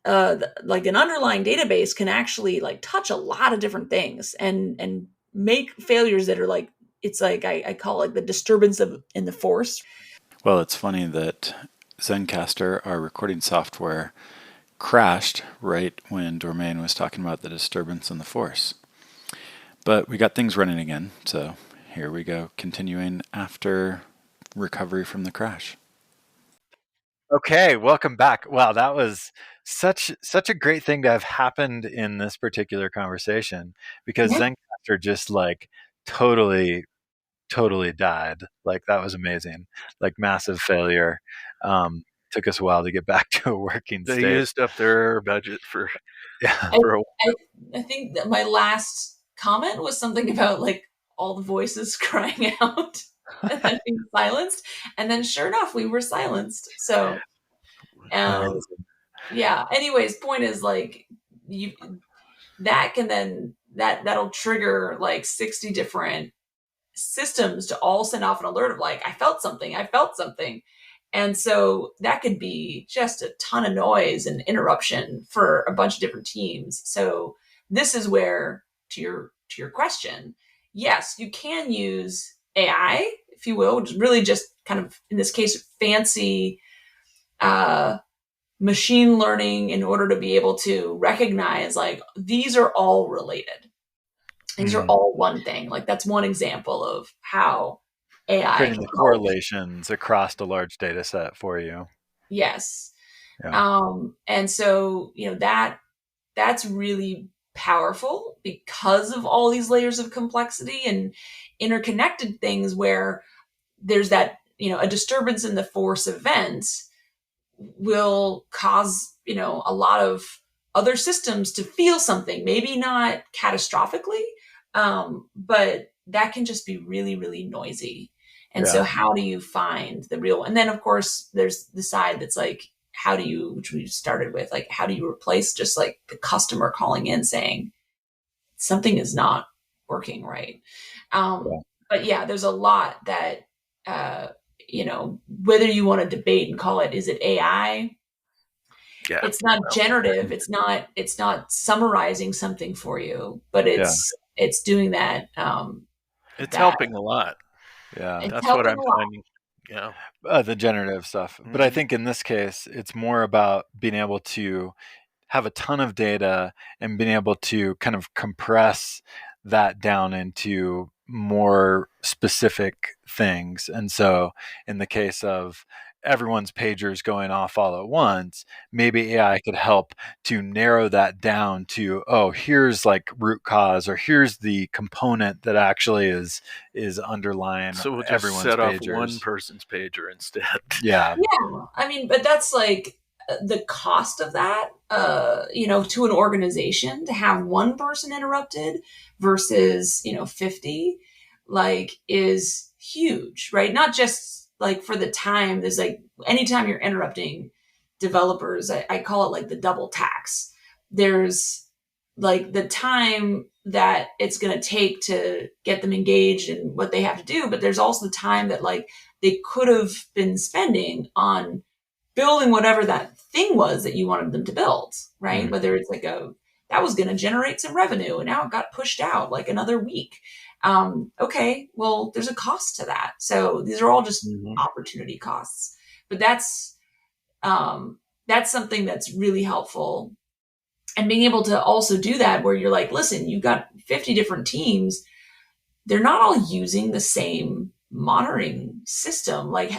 like an underlying database can actually like touch a lot of different things and make failures that are like, it's like I call it the disturbance in the force. Well, it's funny that Zencastr, our recording software, crashed right when Dormain was talking about the disturbance in the force. But we got things running again, so here we go, continuing after recovery from the crash. Okay, welcome back. Wow, that was such a great thing to have happened in this particular conversation, because Zencastr just like totally died. Like that was amazing. Like massive failure. Took us a while to get back to a working state. They used up their budget for I think that my last comment was something about like all the voices crying out and then being silenced, and then sure enough we were silenced. So yeah, anyways, point is like that'll trigger like 60 different systems to all send off an alert of like, I felt something. And so that could be just a ton of noise and interruption for a bunch of different teams. So this is where, to your question, yes, you can use AI, if you will, which is really just kind of, in this case, fancy machine learning in order to be able to recognize like, these are all related. These are all one thing. Like that's one example of how AI creating the correlations across a large data set for you. Yes. Yeah. And so, that's really powerful because of all these layers of complexity and interconnected things where there's that, a disturbance in the force event will cause, a lot of other systems to feel something, maybe not catastrophically, but that can just be really, really noisy. And so how do you find the real, and then of course there's the side that's like, which we started with, like, how do you replace just like the customer calling in saying something is not working right? But yeah, there's a lot that, whether you want to debate and call it, is it AI? Yeah. It's not generative. It's not summarizing something for you, but it's doing that. It's helping a lot. Yeah. That's what I'm finding. Yeah. The generative stuff. But I think in this case, it's more about being able to have a ton of data and being able to kind of compress that down into more specific things. And so in the case of everyone's pagers going off all at once, maybe AI could help to narrow that down to, oh, here's like root cause, or here's the component that actually is underlying so we'll just everyone's set pagers. Off one person's pager instead. Yeah. I mean, but that's like the cost of that, to an organization to have one person interrupted versus, 50, like, is huge, right? Not just like for the time. There's like, anytime you're interrupting developers, I call it like the double tax. There's like the time that it's going to take to get them engaged in what they have to do, but there's also the time that like they could have been spending on building whatever that thing was that you wanted them to build, right? Whether it's like that was going to generate some revenue and now it got pushed out like another week. Okay, well, there's a cost to that. So these are all just opportunity costs, but that's something that's really helpful. And being able to also do that where you're like, listen, you've got 50 different teams. They're not all using the same monitoring system. Like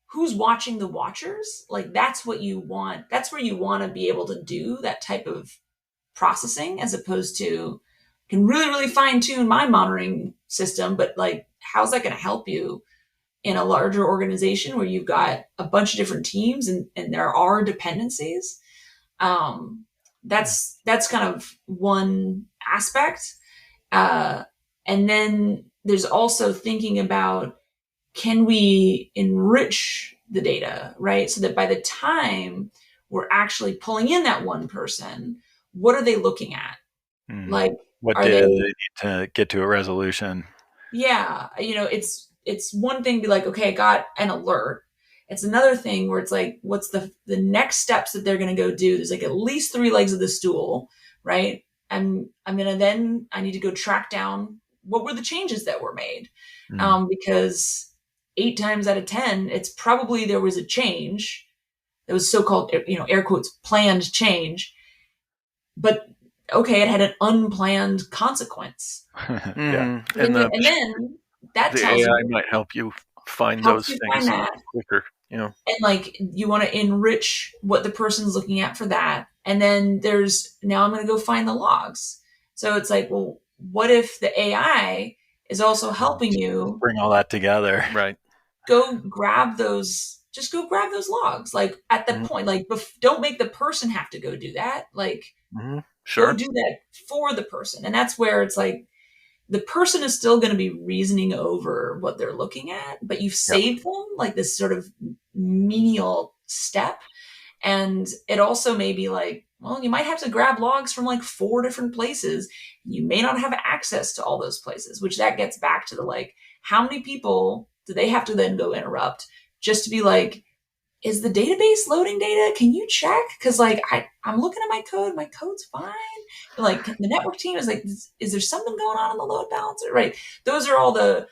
who's watching the watchers? Like, that's what you want. That's where you want to be able to do that type of processing, as opposed to, can really, really fine tune my monitoring system. But like, how's that going to help you in a larger organization where you've got a bunch of different teams and there are dependencies? That's kind of one aspect. And then there's also thinking about, can we enrich the data, right? So that by the time we're actually pulling in that one person, what are they looking at? Like, what data they need to get to a resolution? Yeah. It's one thing to be like, okay, I got an alert. It's another thing where it's like, what's the next steps that they're going to go do? There's like at least 3 legs of the stool, right? I'm going to I need to go track down what were the changes that were made. Because 8 times out of 10, it's probably there was a change that was so-called, air quotes, planned change, but okay, it had an unplanned consequence. Yeah. And then that tells AI you, might help you find those things quicker. And like, you want to enrich what the person's looking at for that. And then now I'm going to go find the logs. So it's like, well, what if the AI is also helping you bring all that together? Right. Go grab those logs. Like, at the point, like, don't make the person have to go do that. Like, sure, go do that for the person. And that's where it's like, the person is still going to be reasoning over what they're looking at, but you've saved them like this sort of menial step. And it also may be like, well, you might have to grab logs from like 4 different places. You may not have access to all those places, which that gets back to the, like, how many people do they have to then go interrupt just to be like, is the database loading data? Can you check? Because like, I'm looking at my code. My code's fine. But like, the network team is like, is there something going on in the load balancer? Right. Those are all the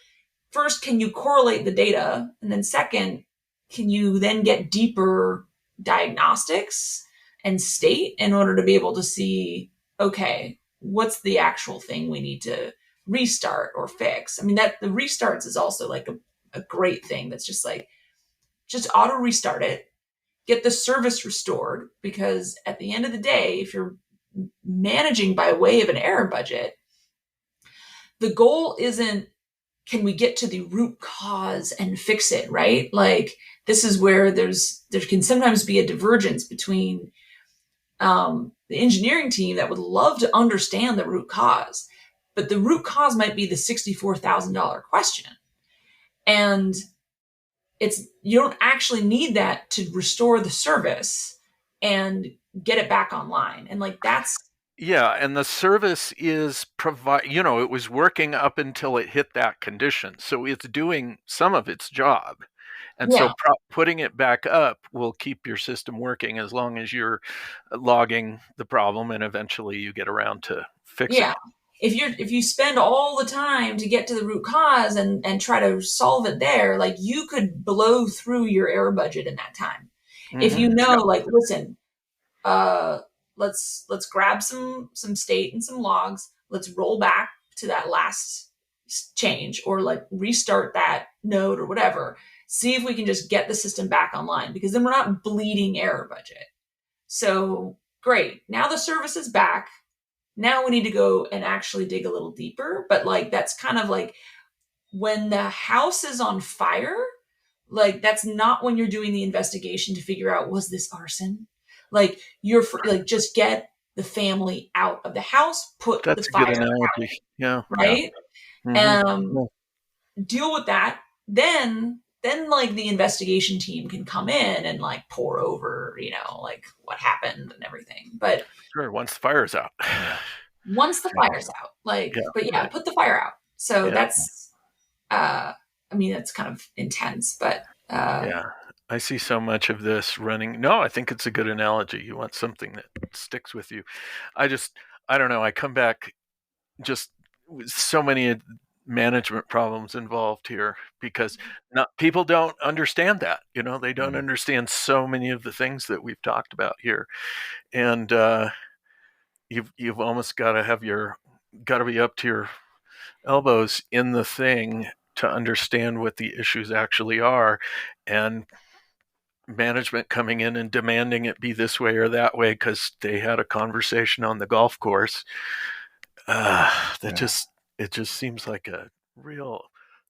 first, can you correlate the data? And then second, can you then get deeper diagnostics and state in order to be able to see, okay, what's the actual thing we need to restart or fix? I mean, that the restarts is also like a great thing. That's just like, just auto restart it, get the service restored, because at the end of the day, if you're managing by way of an error budget, the goal isn't, can we get to the root cause and fix it, right? Like, this is where there can sometimes be a divergence between the engineering team that would love to understand the root cause, but the root cause might be the $64,000 question. And you don't actually need that to restore the service and get it back online. And like, that's Yeah, and the service is it was working up until it hit that condition. So it's doing some of its job. And so putting it back up will keep your system working as long as you're logging the problem, and eventually you get around to fixing it. If you spend all the time to get to the root cause and try to solve it there, like, you could blow through your error budget in that time. Mm-hmm. If you know, like, listen, let's grab some state and some logs. Let's roll back to that last change, or like restart that node or whatever. See if we can just get the system back online, because then we're not bleeding error budget. So great. Now the service is back. Now we need to go and actually dig a little deeper. But like, that's kind of like when the house is on fire, like, that's not when you're doing the investigation to figure out, was this arson? Like, you're like, just get the family out of the house, put that's the fire a good analogy. out, yeah. Right. Yeah. Deal with that. Then like the investigation team can come in and like pour over, like what happened and everything. But sure, once the fire's out. Once the fire's out, like, put the fire out. So that's, that's kind of intense, but I see so much of this running. No, I think it's a good analogy. You want something that sticks with you. I don't know. I come back just with so many management problems involved here, because people don't understand that. They don't understand so many of the things that we've talked about here, and you've almost got to be up to your elbows in the thing to understand what the issues actually are, and management coming in and demanding it be this way or that way because they had a conversation on the golf course. It just seems like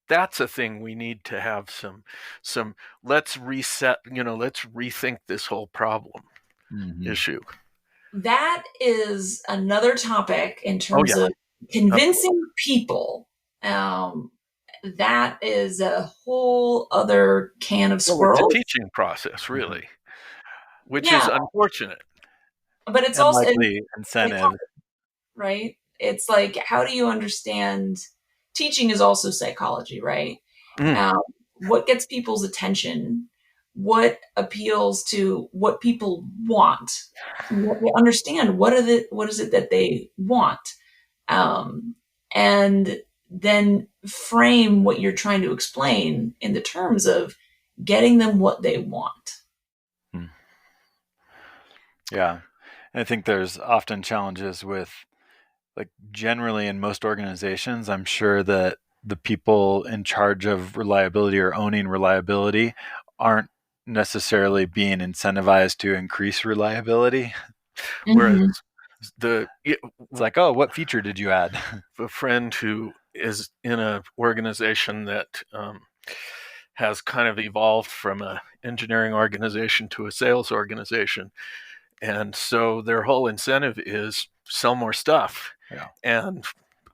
that's a thing we need to have some let's reset, let's rethink this whole problem issue. That is another topic in terms of convincing people. That is a whole other can of squirrels. It's a teaching process, really, which is unfortunate. But it's also likely incentive, right? It's like, how do you understand? Teaching is also psychology, right? What gets people's attention? What appeals to what people want? Understand what is it that they want, and then frame what you're trying to explain in the terms of getting them what they want. Yeah. I think there's often challenges with, like, generally in most organizations, I'm sure that the people in charge of reliability or owning reliability aren't necessarily being incentivized to increase reliability. Whereas it's like, oh, what feature did you add? A friend who is in an organization that has kind of evolved from an engineering organization to a sales organization. And so their whole incentive is sell more stuff. Yeah. And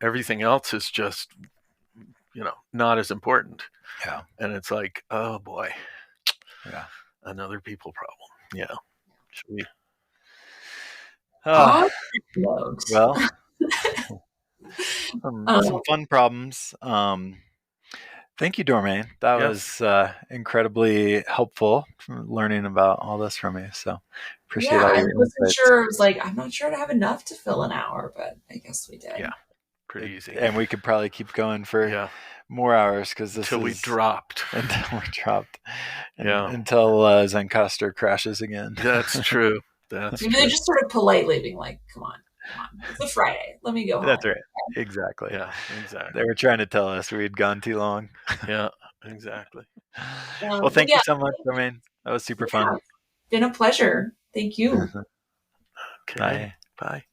everything else is just, not as important. Yeah. And it's like, oh boy. Yeah. Another people problem. Yeah. Should we? Well, some fun problems. Thank you, Dormain. That was incredibly helpful, learning about all this from you. So appreciate all your insights. It was like, I'm not sure to have enough to fill an hour, but I guess we did. Yeah, pretty easy. And we could probably keep going for more hours, because until we dropped. Until we're dropped. Until Zencaster crashes again. That's true. They're just sort of politely being like, come on. It's a Friday. Let me go home. That's right. Exactly. Yeah, exactly. They were trying to tell us we'd gone too long. Yeah, exactly. Well, thank you so much, Dormain. That was super fun. Been a pleasure. Thank you. Okay. Bye.